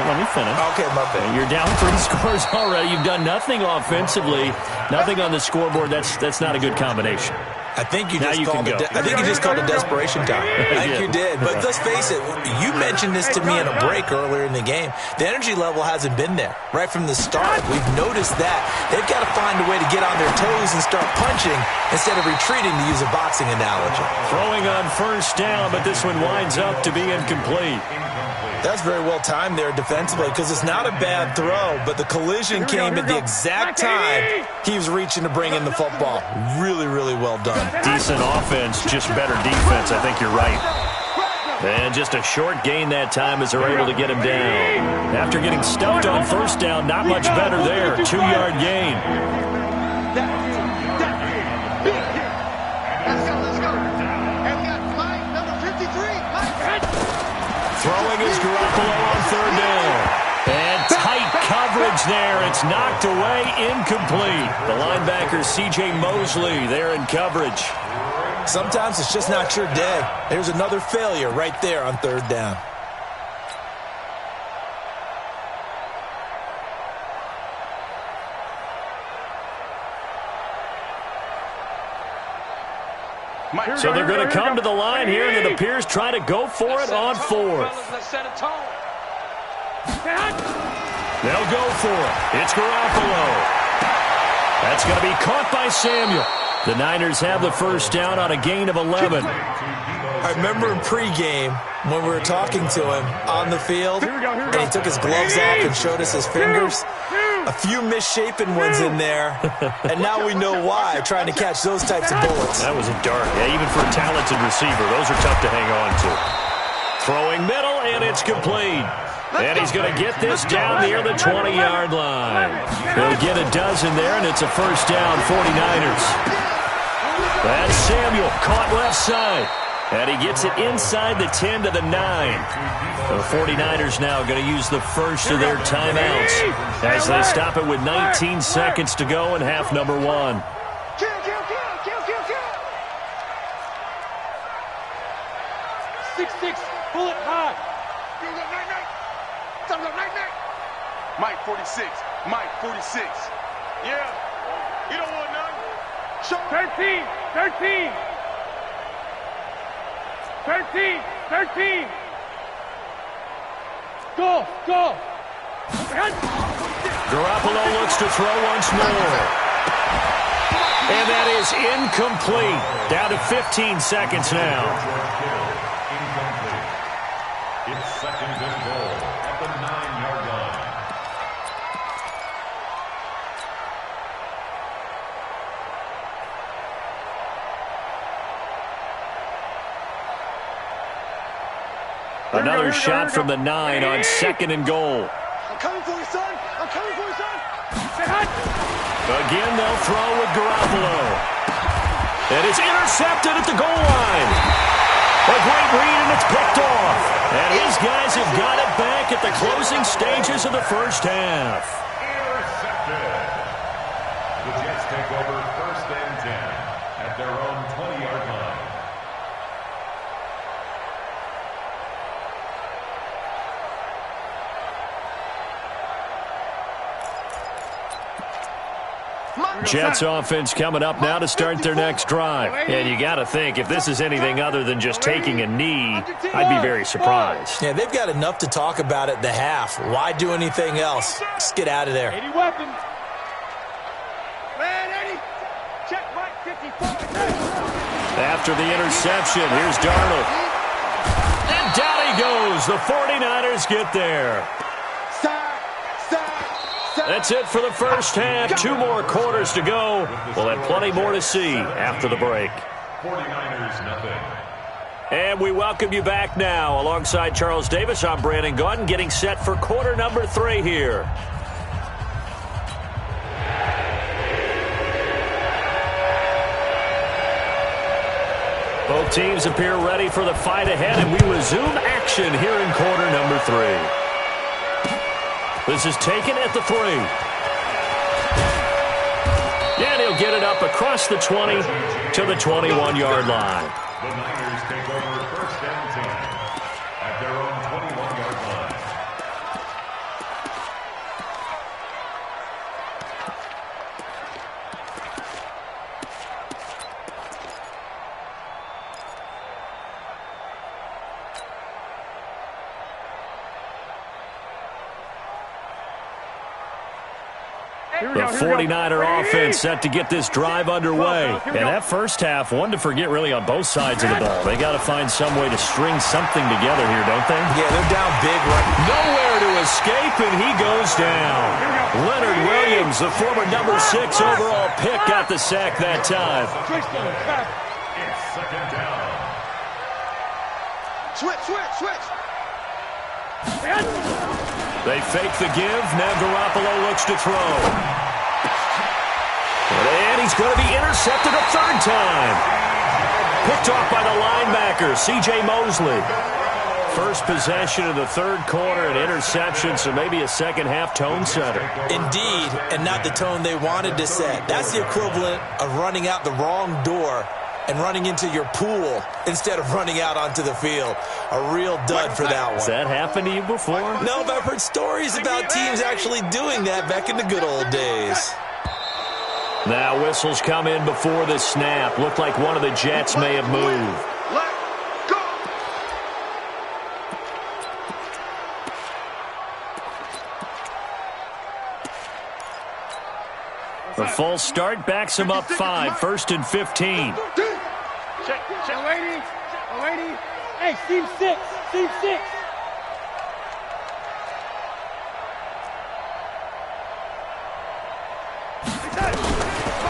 let me finish. Okay, my bad. You're down 3 scores already. You've done nothing offensively, nothing on the scoreboard. That's not a good combination. I think you Now just you called can it. go. I think you just called it desperation time. I think you did. But let's face it. You mentioned this to me in a break earlier in the game. The energy level hasn't been there right from the start. We've noticed that they've got to find a way to get on their toes and start punching instead of retreating, to use a boxing analogy. Throwing on first down, but this one winds up to be incomplete. That's very well timed there defensively, because it's not a bad throw, but the collision came at the exact time he was reaching to bring in the football. Really, really well done. Decent offense, just better defense. I think you're right. And just a short gain that time as they're able to get him down. After getting stuffed on first down, not much better there. 2-yard gain. Throwing is Garoppolo on third down. And tight coverage there. It's knocked away, incomplete. The linebacker, C.J. Mosley, there in coverage. Sometimes it's just not your day. There's another failure right there on third down. So they're going to come to the line here, and it appears try to go for it on fourth. They'll go for it. It's Garoppolo. That's going to be caught by Samuel. The Niners have the first down on a gain of 11. I remember in pregame when we were talking to him on the field, and he took his gloves off and showed us his fingers. A few misshapen ones in there, and now we know why, trying to catch those types of bullets. That was a dart. Yeah, even for a talented receiver, those are tough to hang on to. Throwing middle, and it's complete. And he's going to get this down near the 20-yard line. He'll get a dozen there, and it's a first down, 49ers. That's Samuel, caught left side. And he gets it inside the 10 to the 9. The 49ers now going to use the first of their timeouts as they stop it with 19 seconds to go in half number 1. Kill. 6-6, pull it high. Mike 46. Mike 46. Yeah. You don't want none. Show 13. Go. Garoppolo looks to throw once more. And that is incomplete. Down to 15 seconds now. It's second and goal at the 9-yard line. Another shot from the 9 on second and goal. I'm coming for you, son. Again, they'll throw with Garoppolo. And it's intercepted at the goal line. A great read, and it's picked off. And his guys have got it back at the closing stages of the first half. Intercepted. The Jets take over 1st and 10 at their own 20-yard line. Jets offense coming up now to start their next drive. And you got to think, if this is anything other than just taking a knee, I'd be very surprised. Yeah, they've got enough to talk about at the half. Why do anything else? Just get out of there. 80 weapons. Man, 80. Check Mike 54. After the interception, here's Darnold. And down he goes. The 49ers get there. That's it for the first half. 2 more quarters to go. We'll have plenty more to see after the break. 49ers, nothing. And we welcome you back now. Alongside Charles Davis, I'm Brandon Gaudin, getting set for quarter number 3 here. Both teams appear ready for the fight ahead, and we resume action here in quarter number 3. This is taken at the 3. And he'll get it up across the 20 to the 21-yard line. The Niners take over 1st and 10 at their own 21-yard line. The 49er offense set to get this drive underway. And that first half, one to forget really on both sides of the ball. They got to find some way to string something together here, don't they? Yeah, they're down big right. Nowhere to escape, and he goes down. Leonard Williams, the former number 6 overall pick, got the sack that time. It's 2nd down. Switch. They fake the give. Now Garoppolo looks to throw. And he's going to be intercepted a 3rd time. Picked off by the linebacker, C.J. Mosley. First possession of the 3rd quarter, an interception, so maybe a second-half tone setter. Indeed, and not the tone they wanted to set. That's the equivalent of running out the wrong door and running into your pool instead of running out onto the field. A real dud for that one. Has that happened to you before? No, but I've heard stories about teams actually doing that back in the good old days. Now whistles come in before the snap. Looked like one of the Jets may have moved. The false start backs him up 5, 1st and 15. Check. 080. Hey, Steve 6.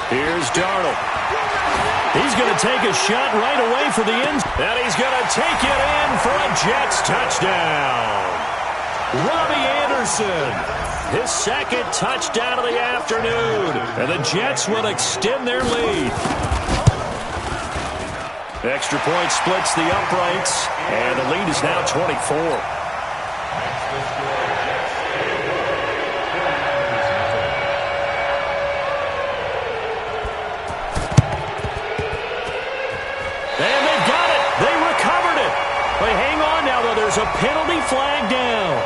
Here's Darnold. He's going to take a shot right away for the end. And he's going to take it in for a Jets touchdown. Robbie Anderson. His 2nd touchdown of the afternoon. And the Jets will extend their lead. Extra point splits the uprights. And the lead is now 24. And they've got it. They recovered it. They hang on now, though. There's a penalty flag down.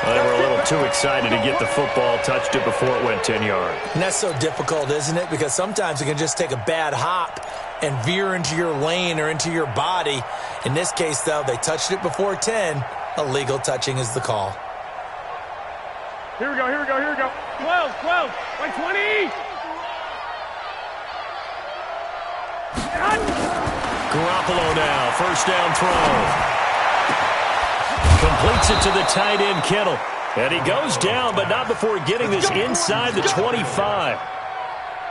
They were a little too excited to get the football, touched it before it went 10 yards. And that's so difficult, isn't it? Because sometimes it can just take a bad hop and veer into your lane or into your body. In this case, though, they touched it before 10. Illegal touching is the call. Here we go. 12. 120. Garoppolo now, 1st down throw. Completes it to the tight end, Kittle. And he goes down, but not before getting this inside the 25.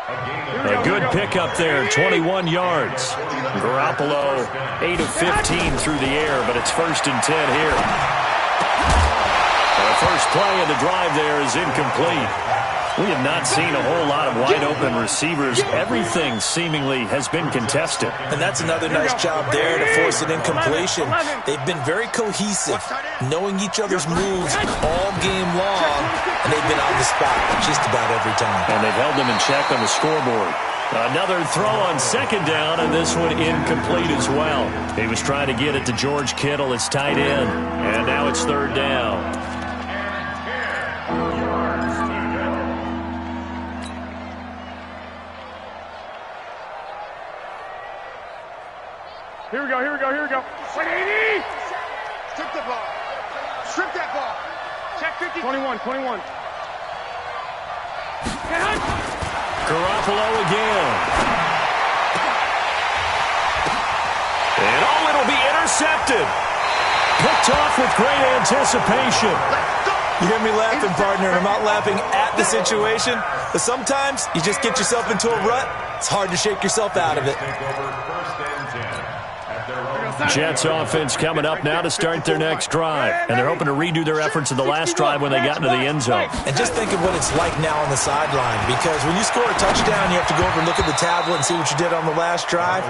A good pickup there, 21 yards. Garoppolo, 8 of 15 through the air, but it's 1st and 10 here. The first play of the drive there is incomplete. We have not seen a whole lot of wide-open receivers. Everything seemingly has been contested. And that's another nice job there to force an incompletion. They've been very cohesive, knowing each other's moves all game long, and they've been on the spot just about every time. And they've held them in check on the scoreboard. Another throw on second down, and this one incomplete as well. He was trying to get it to George Kittle, his tight end, and now it's third down. Here we go, here we go, here we go. 180! Strip the ball. Strip that ball. Check 50. 21, 21. Garoppolo again. And it'll be intercepted. Picked off with great anticipation. You hear me laughing, partner, and I'm not laughing at the situation, but sometimes you just get yourself into a rut. It's hard to shake yourself out of it. Jets offense coming up now to start their next drive. And they're hoping to redo their efforts in the last drive when they got into the end zone. And just think of what it's like now on the sideline, because when you score a touchdown, you have to go over and look at the tablet and see what you did on the last drive.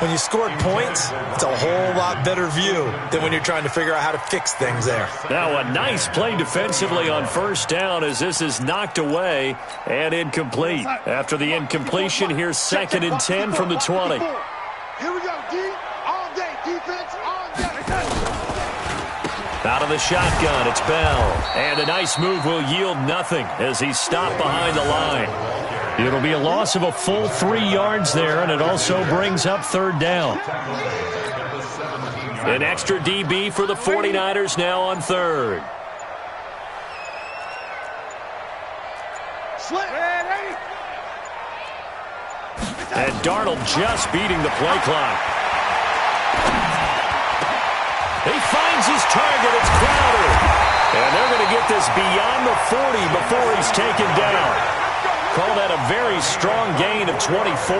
When you scored points, it's a whole lot better view than when you're trying to figure out how to fix things there. Now a nice play defensively on first down as this is knocked away and incomplete. After the incompletion, here's 2nd and 10 from the 20. Here we go, D. All day. Defense, all day. Out of the shotgun, it's Bell. And a nice move will yield nothing as he's stopped behind the line. It'll be a loss of a full 3 yards there, and it also brings up third down. An extra DB for the 49ers now on third. And Darnold just beating the play clock. He finds his target. It's Crowder. And they're going to get this beyond the 40 before he's taken down. Call that a very strong gain of 24.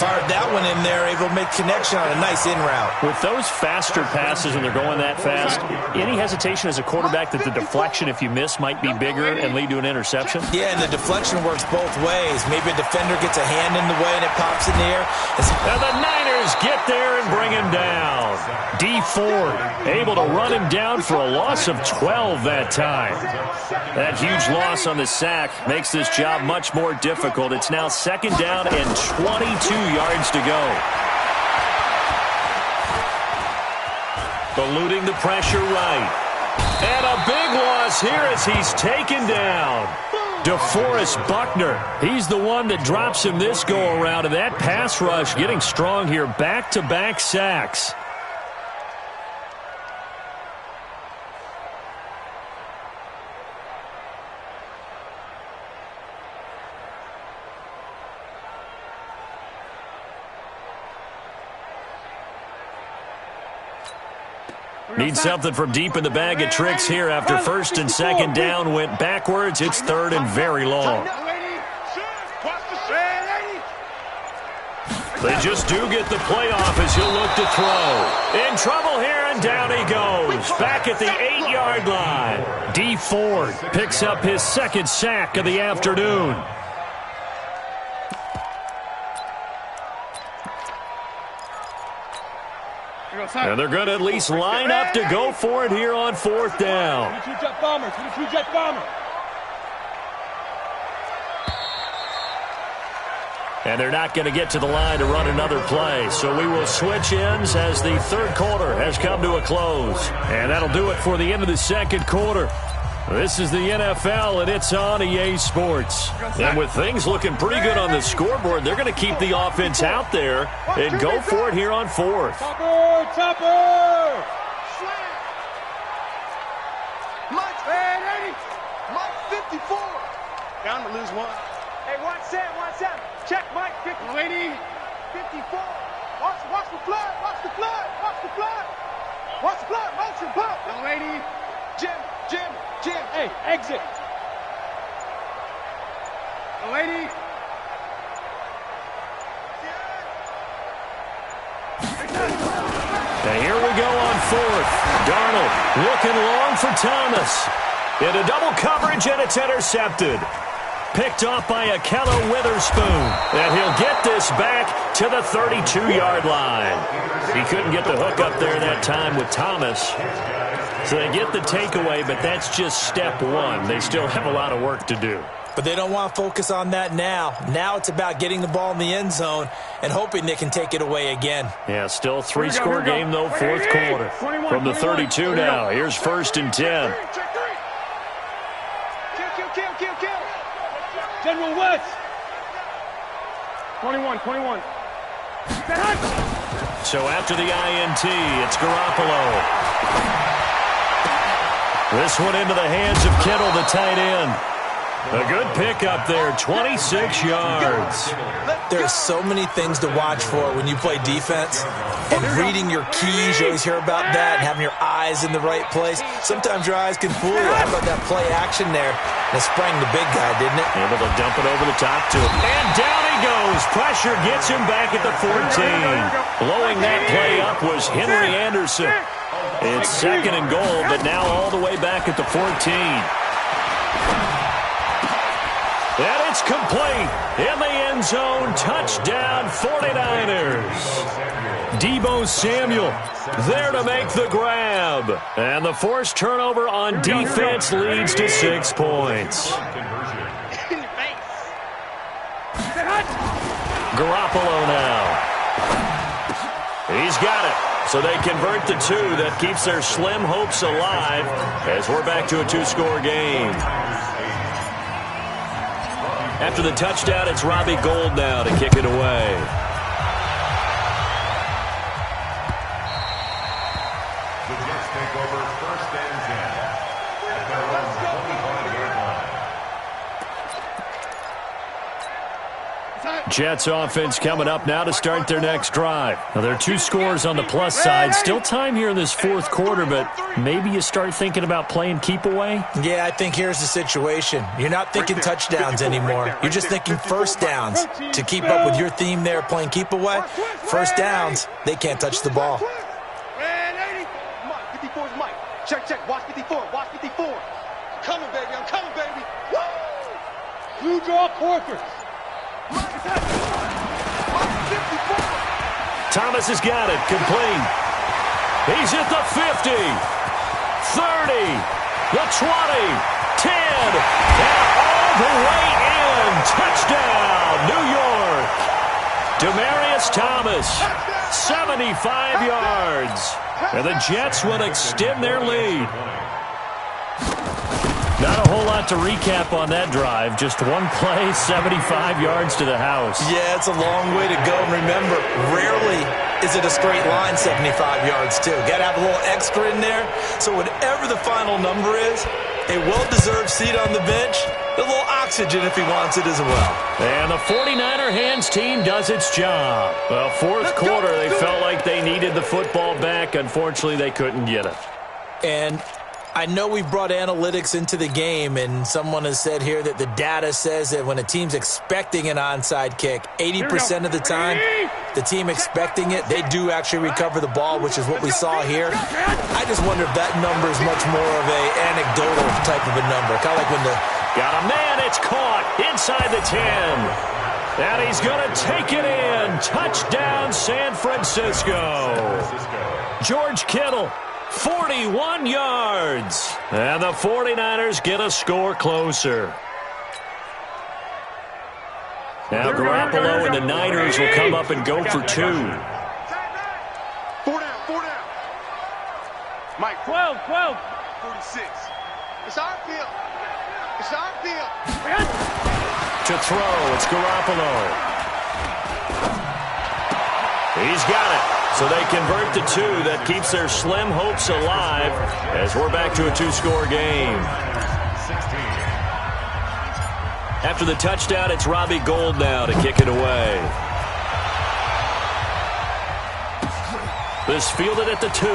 Fired that one in there, able to make connection on a nice in route. With those faster passes and they're going that fast, any hesitation as a quarterback that the deflection, if you miss, might be bigger and lead to an interception? Yeah, and the deflection works both ways. Maybe a defender gets a hand in the way and it pops in the air. And the Niners get there and bring him down. D Ford able to run him down for a loss of 12 that time. That huge loss on the sack makes this job much more difficult. It's now 2nd down and 22 yards to go. Eluding the pressure right. And a big loss here as he's taken down. DeForest Buckner. He's the one that drops him this go-around, and that pass rush getting strong here. Back-to-back sacks. Need something from deep in the bag of tricks here after 1st and 2nd down went backwards. It's 3rd and very long. They just do get the playoff as he'll look to throw. In trouble here, and down he goes. Back at the 8-yard line. D Ford picks up his 2nd sack of the afternoon. And they're going to at least line up to go for it here on 4th down. And they're not going to get to the line to run another play. So we will switch ends as the 3rd quarter has come to a close. And that'll do it for the end of the 2nd quarter. This is the NFL, and it's on EA Sports. And with things looking pretty good on the scoreboard, they're going to keep the offense out there and go for it here on 4th. Topper! Mike 54. Down to lose 1. Hey, watch Sam. Check Mike 50. Lady 54. Watch the flood. Watch the flood. Motion, pump. Young lady. Jim. Hey, exit. Young lady. And here we go on 4th. Darnold looking long for Thomas. Into double coverage, and it's intercepted. Picked off by Akello Witherspoon. And he'll get this back to the 32-yard line. He couldn't get the hook up there that time with Thomas. So they get the takeaway, but that's just step one. They still have a lot of work to do. But they don't want to focus on that now. Now it's about getting the ball in the end zone and hoping they can take it away again. Yeah, still a three-score game, though, fourth quarter. From the 32 now, here's 1st and 10. Kill. General West. 21. So after the INT, it's Garoppolo. This one into the hands of Kittle, the tight end. A good pickup there, 26 yards. There's so many things to watch for when you play defense. And reading your keys, you always hear about that, and having your eyes in the right place. Sometimes your eyes can fool you. How about that play action there? And it sprang the big guy, didn't it? Able to dump it over the top to him. And down he goes. Pressure gets him back at the 14. Blowing that play up was Henry Anderson. It's 2nd and goal, but now all the way back at the 14. And it's complete. In the end zone, touchdown 49ers. Deebo Samuel there to make the grab. And the forced turnover on defense leads to 6 points. Garoppolo now. He's got it. So they convert the 2. That keeps their slim hopes alive as we're back to a 2-score game. After the touchdown, it's Robbie Gould now to kick it away. The Jets take over 1st and 10 at their own 25-yard line. Jets offense coming up now to start their next drive. Now, there are 2 scores on the plus side. Still time here in this 4th quarter, but maybe you start thinking about playing keep away? Yeah, I think here's the situation. You're not thinking touchdowns anymore. You're just thinking first downs. To keep up with your theme there, playing keep away, first downs, they can't touch the ball. 54 is Mike. Check. Watch 54. I'm coming, baby. Woo! Blue draw Corcoran. Thomas has got it. Complete. He's at the 50. 30. The 20. 10. And all the way in. Touchdown, New York. Demaryius Thomas. 75 yards. And the Jets will extend their lead. Not a whole lot to recap on that drive. Just one play, 75 yards to the house. Yeah, it's a long way to go. And remember, rarely is it a straight line 75 yards, too. Got to have a little extra in there. So whatever the final number is, a well-deserved seat on the bench, a little oxygen if he wants it as well. And the 49er hands team does its job. Well, 4th quarter, they felt like they needed the football back. Unfortunately, they couldn't get it. And I know we brought analytics into the game, and someone has said here that the data says that when a team's expecting an onside kick, 80% of the time, the team expecting it, they do actually recover the ball, which is what we saw here. I just wonder if that number is much more of a anecdotal type of a number. Kind of like when the... Got a man, it's caught inside the 10. And he's going to take it in. Touchdown, San Francisco. George Kittle. 41 yards. And the 49ers get a score closer. Now Garoppolo and the Niners will come up and go for 2. 4 down. Mike, 12. 36. It's our field. To throw, it's Garoppolo. He's got it. So they convert the 2. That keeps their slim hopes alive as we're back to a 2-score game. After the touchdown, it's Robbie Gould now to kick it away. This fielded at the 2.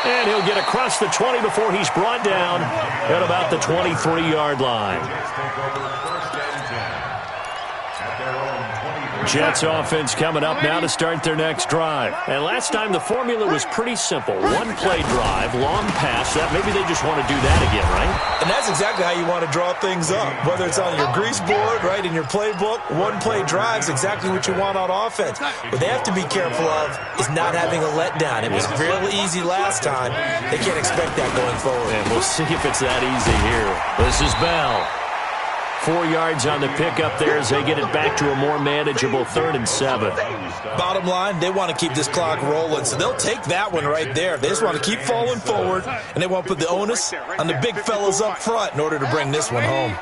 And he'll get across the 20 before he's brought down at about the 23-yard line. Jets offense coming up now to start their next drive. And last time the formula was pretty simple. One-play drive, long pass. That maybe they just want to do that again, right? And that's exactly how you want to draw things up. Whether it's on your grease board, right, in your playbook, one-play drive is exactly what you want on offense. What they have to be careful of is not having a letdown. It was real easy last time. They can't expect that going forward. And we'll see if it's that easy here. This is Bell. 4 yards on the pickup there as they get it back to a more manageable 3rd and 7. Bottom line, they want to keep this clock rolling, so they'll take that one right there. They just want to keep falling forward, and they want to put the onus on the big fellas up front in order to bring this one home.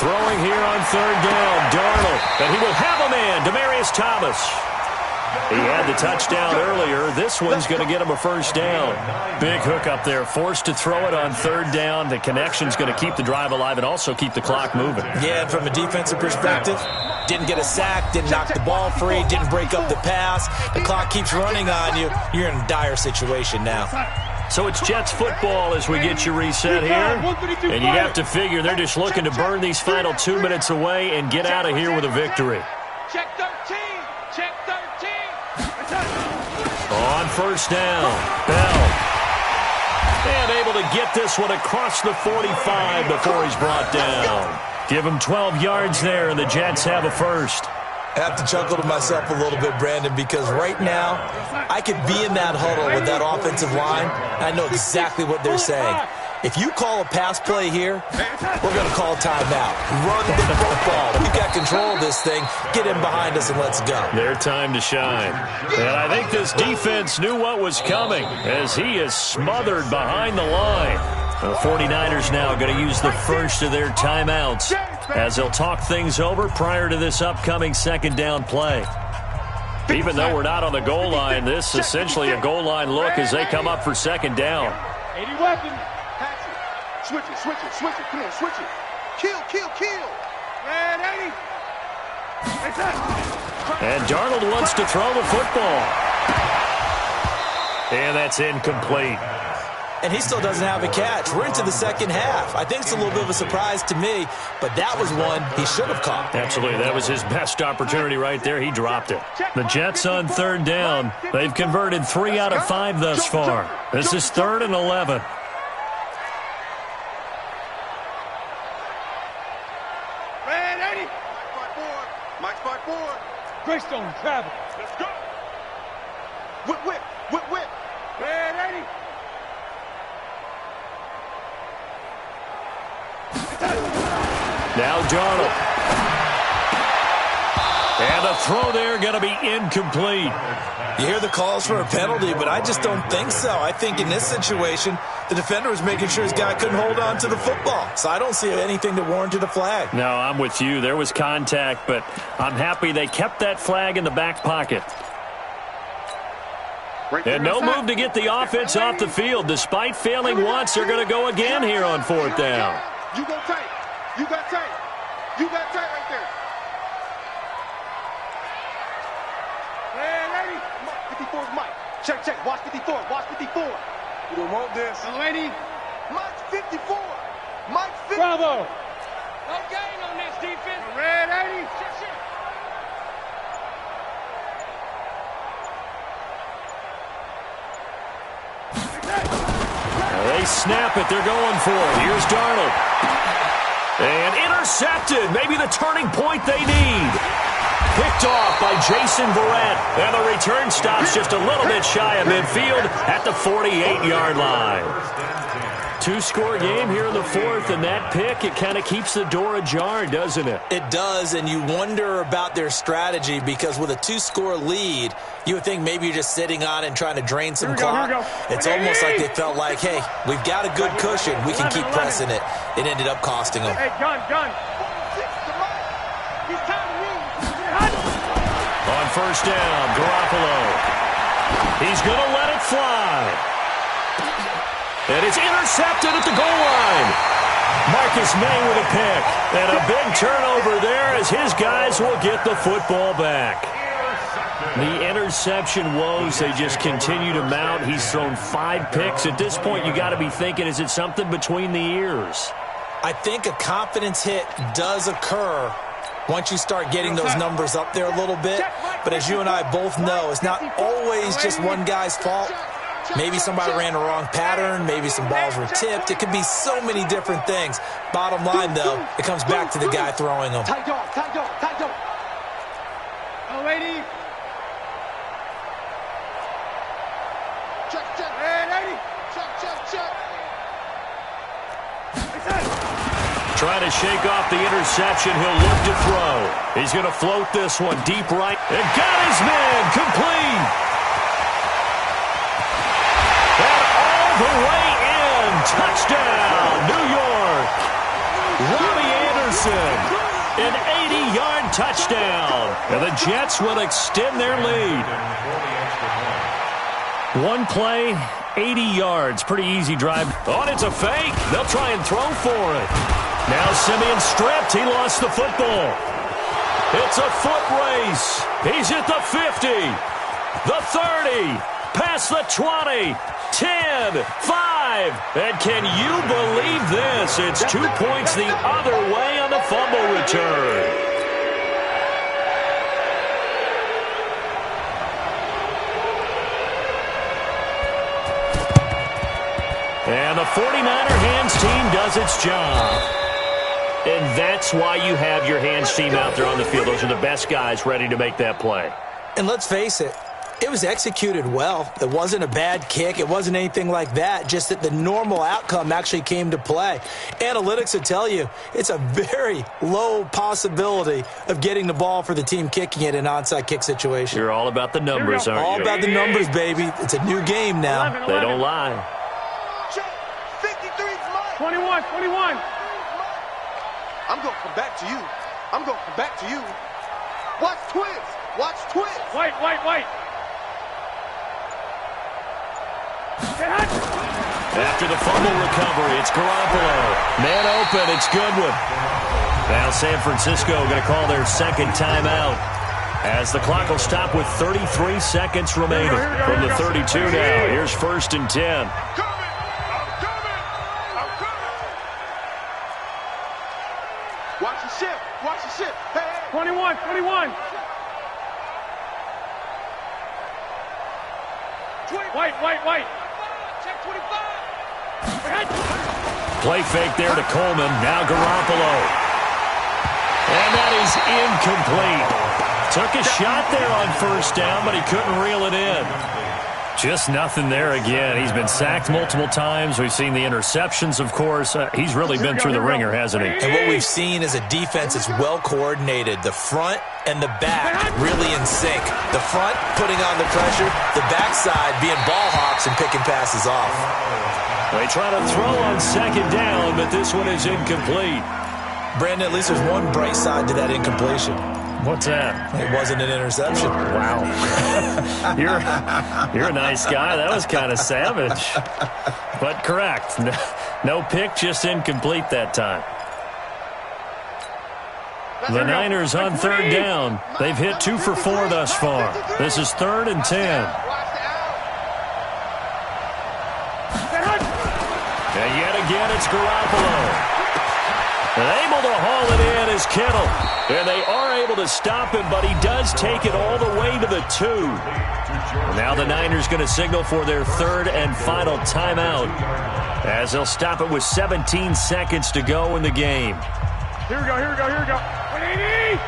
Throwing here on 3rd down, Darnold. And he will have a man, Demaryius Thomas. He had the touchdown earlier. This one's going to get him a 1st down. Big hook up there. Forced to throw it on 3rd down. The connection's going to keep the drive alive and also keep the clock moving. Yeah, and from a defensive perspective, didn't get a sack, didn't knock the ball free, didn't break up the pass. The clock keeps running on you. You're in a dire situation now. So it's Jets football as we get you reset here. And you have to figure they're just looking to burn these final 2 minutes away and get out of here with a victory. Check 13. Check 13. On 1st down, Bell. And able to get this one across the 45 before he's brought down. Give him 12 yards there, and the Jets have a 1st. I have to chuckle to myself a little bit, Brandon, because right now I could be in that huddle with that offensive line. I know exactly what they're saying. If you call a pass play here, we're going to call timeout. Run the football. We've got control of this thing. Get in behind us and let's go. Their time to shine. And I think this defense knew what was coming as he is smothered behind the line. The 49ers now going to use the first of their timeouts as they'll talk things over prior to this upcoming 2nd down play. Even though we're not on the goal line, this is essentially a goal line look as they come up for 2nd down. 80 weapons. Switch it, switch it, switch it. Come on, switch it. Kill, kill, kill. Red 80. And Darnold wants to throw the football. And that's incomplete. And he still doesn't have a catch. We're into the 2nd half. I think it's a little bit of a surprise to me, but that was one he should have caught. Absolutely. That was his best opportunity right there. He dropped it. The Jets on 3rd down. They've converted 3 out of 5 thus far. This is 3rd and 11. Greystone travel. Let's go. Whip, whip, whip, whip. Red 80. Now Darnold. And the throw there going to be incomplete. You hear the calls for a penalty, but I just don't think so. I think in this situation, the defender was making sure his guy couldn't hold on to the football. So I don't see anything that warranted a flag. No, I'm with you. There was contact, but I'm happy they kept that flag in the back pocket. And no move to get the offense off the field. Despite failing once, they're going to go again here on 4th down. You go tight. You got tight. You got tight right there. Red 80. 54 is Mike. Check, check. Watch 54. Watch 54. You don't want this. Lady. Mike's 54. Mike's 54. Bravo. No gain on this defense. Red 80. They snap it. They're going for it. Here's Darnold. And intercepted. Maybe the turning point they need. Picked off by Jason Verrett. And the return stops just a little bit shy of midfield at the 48-yard line. 2-score game here in the 4th, and that pick, it kind of keeps the door ajar, doesn't it? It does, and you wonder about their strategy because with a 2-score lead, you would think maybe you're just sitting on it and trying to drain some clock. It's almost like they felt like, hey, we've got a good cushion. We can keep pressing it. It ended up costing them. Hey, gun. He's time to move. On 1st down, Garoppolo. He's going to let it fly. And it's intercepted at the goal line. Marcus May with a pick. And a big turnover there as his guys will get the football back. The interception woes, they just continue to mount. He's thrown 5 picks. At this point, you got to be thinking, is it something between the ears? I think a confidence hit does occur once you start getting those numbers up there a little bit. But as you and I both know, it's not always just one guy's fault. Maybe somebody ran the wrong pattern. Maybe some balls were tipped. It could be so many different things. Bottom line, though, it comes back to the guy throwing them. Tight dog, tight dog, tight dog. Oh, lady. Check, check. Hey, lady. Check, check, check. Trying to shake off the interception. He'll look to throw. He's going to float this one deep right. And got his man complete. And all the way in. Touchdown, New York. Robbie Anderson. An 80-yard touchdown. And the Jets will extend their lead. One play, 80 yards. Pretty easy drive. Oh, and it's a fake. They'll try and throw for it. Now Simeon stripped. He lost the football. It's a foot race. He's at the 50, the 30, past the 20, 10, 5. And can you believe this? It's 2 points the other way on the fumble return. And the 49er hands team does its job. And that's why you have your hands team out there on the field. Those are the best guys ready to make that play. And let's face it, it was executed well. It wasn't a bad kick. It wasn't anything like that. Just that the normal outcome actually came to play. Analytics would tell you it's a very low possibility of getting the ball for the team kicking it in an onside kick situation. You're all about the numbers, aren't you? All about the numbers, baby. It's a new game now. 11. They don't lie. 21, 21. I'm going to come back to you. I'm going to come back to you. Watch twins. Watch twins. White. After the fumble recovery, it's Garoppolo. Man open, it's Goodwin. Now San Francisco going to call their second timeout as the clock will stop with 33 seconds remaining from the 32 now. Here's 1st and 10. Watch the ship. Watch the ship. Hey. 21. White. Check 25. Play fake there to Coleman. Now Garoppolo. And that is incomplete. Took a shot there on 1st down, but he couldn't reel it in. Just nothing there again. He's been sacked multiple times. We've seen the interceptions, of course. He's really been through the ringer, hasn't he? And what we've seen is a defense that's well coordinated. The front and the back really in sync. The front putting on the pressure, the backside being ball hawks and picking passes off. They try to throw on 2nd down, but this one is incomplete. Brandon, at least there's one bright side to that incompletion. What's that? It wasn't an interception. Wow. You're a nice guy. That was kind of savage. But correct. No pick, just incomplete that time. The Niners on 3rd down. They've hit 2 for 4 thus far. This is 3rd and 10. And yet again, it's Garoppolo. And able to haul it in is Kittle. And they are able to stop him, but he does take it all the way to the 2. And now the Niners going to signal for their 3rd and final timeout as they'll stop it with 17 seconds to go in the game. Here we go. 180.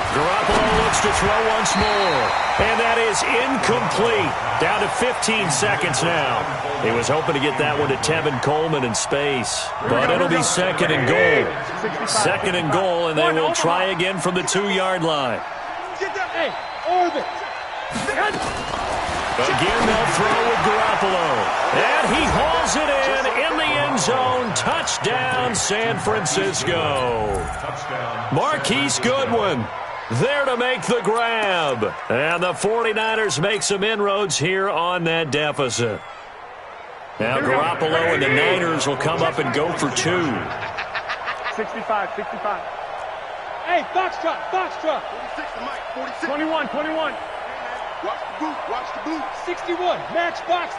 Garoppolo looks to throw once more. And that is incomplete. Down to 15 seconds now. He was hoping to get that one to Tevin Coleman in space. But it'll be 2nd and goal. 2nd and goal, and they will try again from the 2-yard line. Hey, orbit. Again, they'll throw with Garoppolo. And he hauls it in the end zone. Touchdown, San Francisco. Marquise Goodwin there to make the grab. And the 49ers make some inroads here on that deficit. Now Garoppolo and the Niners will come up and go for 2. 65. Hey, Foxtrot. 46 to Mike. 46. 21. Watch the boot. 61. Max Fox.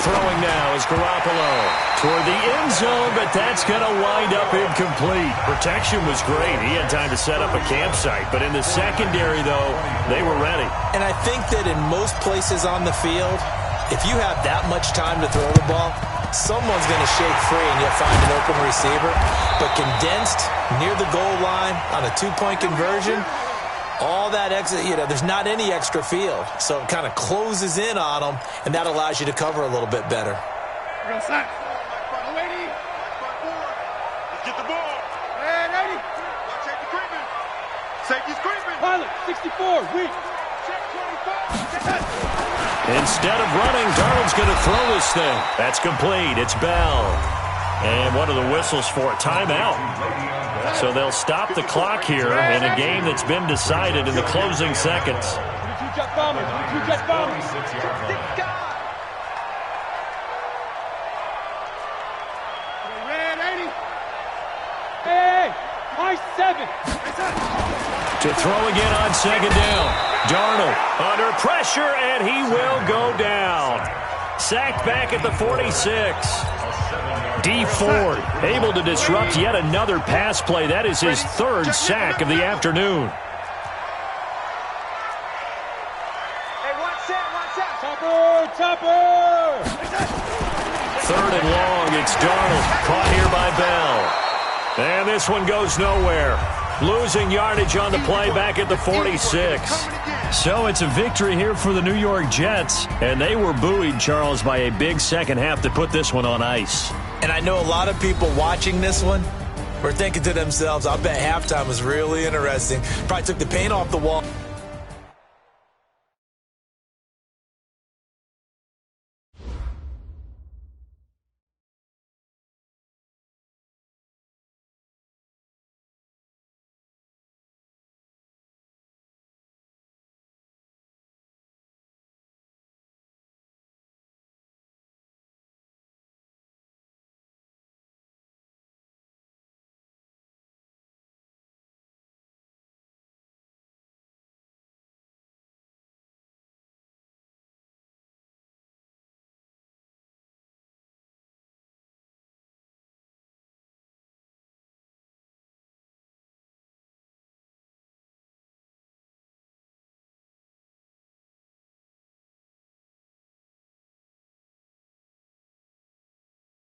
Throwing now is Garoppolo toward the end zone, but that's going to wind up incomplete. Protection was great. He had time to set up a campsite, but in the secondary, though, they were ready. And I think that in most places on the field, if you have that much time to throw the ball, someone's going to shake free and you'll find an open receiver. But condensed near the goal line on a two-point conversion, all that extra, there's not any extra field. So it kind of closes in on them, and that allows you to cover a little bit better. We're going to sack. Let's get the ball. Hey, 80. Watch safety creeping. Safety's creeping. Pilot, 64, weak. Check 25. Instead of running, Darnold's going to throw this thing. That's complete. It's Bell. And one of the whistles for a timeout. So they'll stop the clock here in a game that's been decided in the closing seconds. Two-jet bombers. Two-jet bombers. Red 80. Hey, high 7. To throw again on second down. Darnold under pressure, and he will go down. Sacked back at the 46. D. Ford able to disrupt yet another pass play. That is his third sack of the afternoon. Hey, watch out. Chopper. Third and long, it's Darnold. Caught here by Bell. And this one goes nowhere. Losing yardage on the play back at the 46. So it's a victory here for the New York Jets. And they were buoyed, Charles, by a big second half to put this one on ice. And I know a lot of people watching this one were thinking to themselves, I bet halftime was really interesting. Probably took the paint off the wall.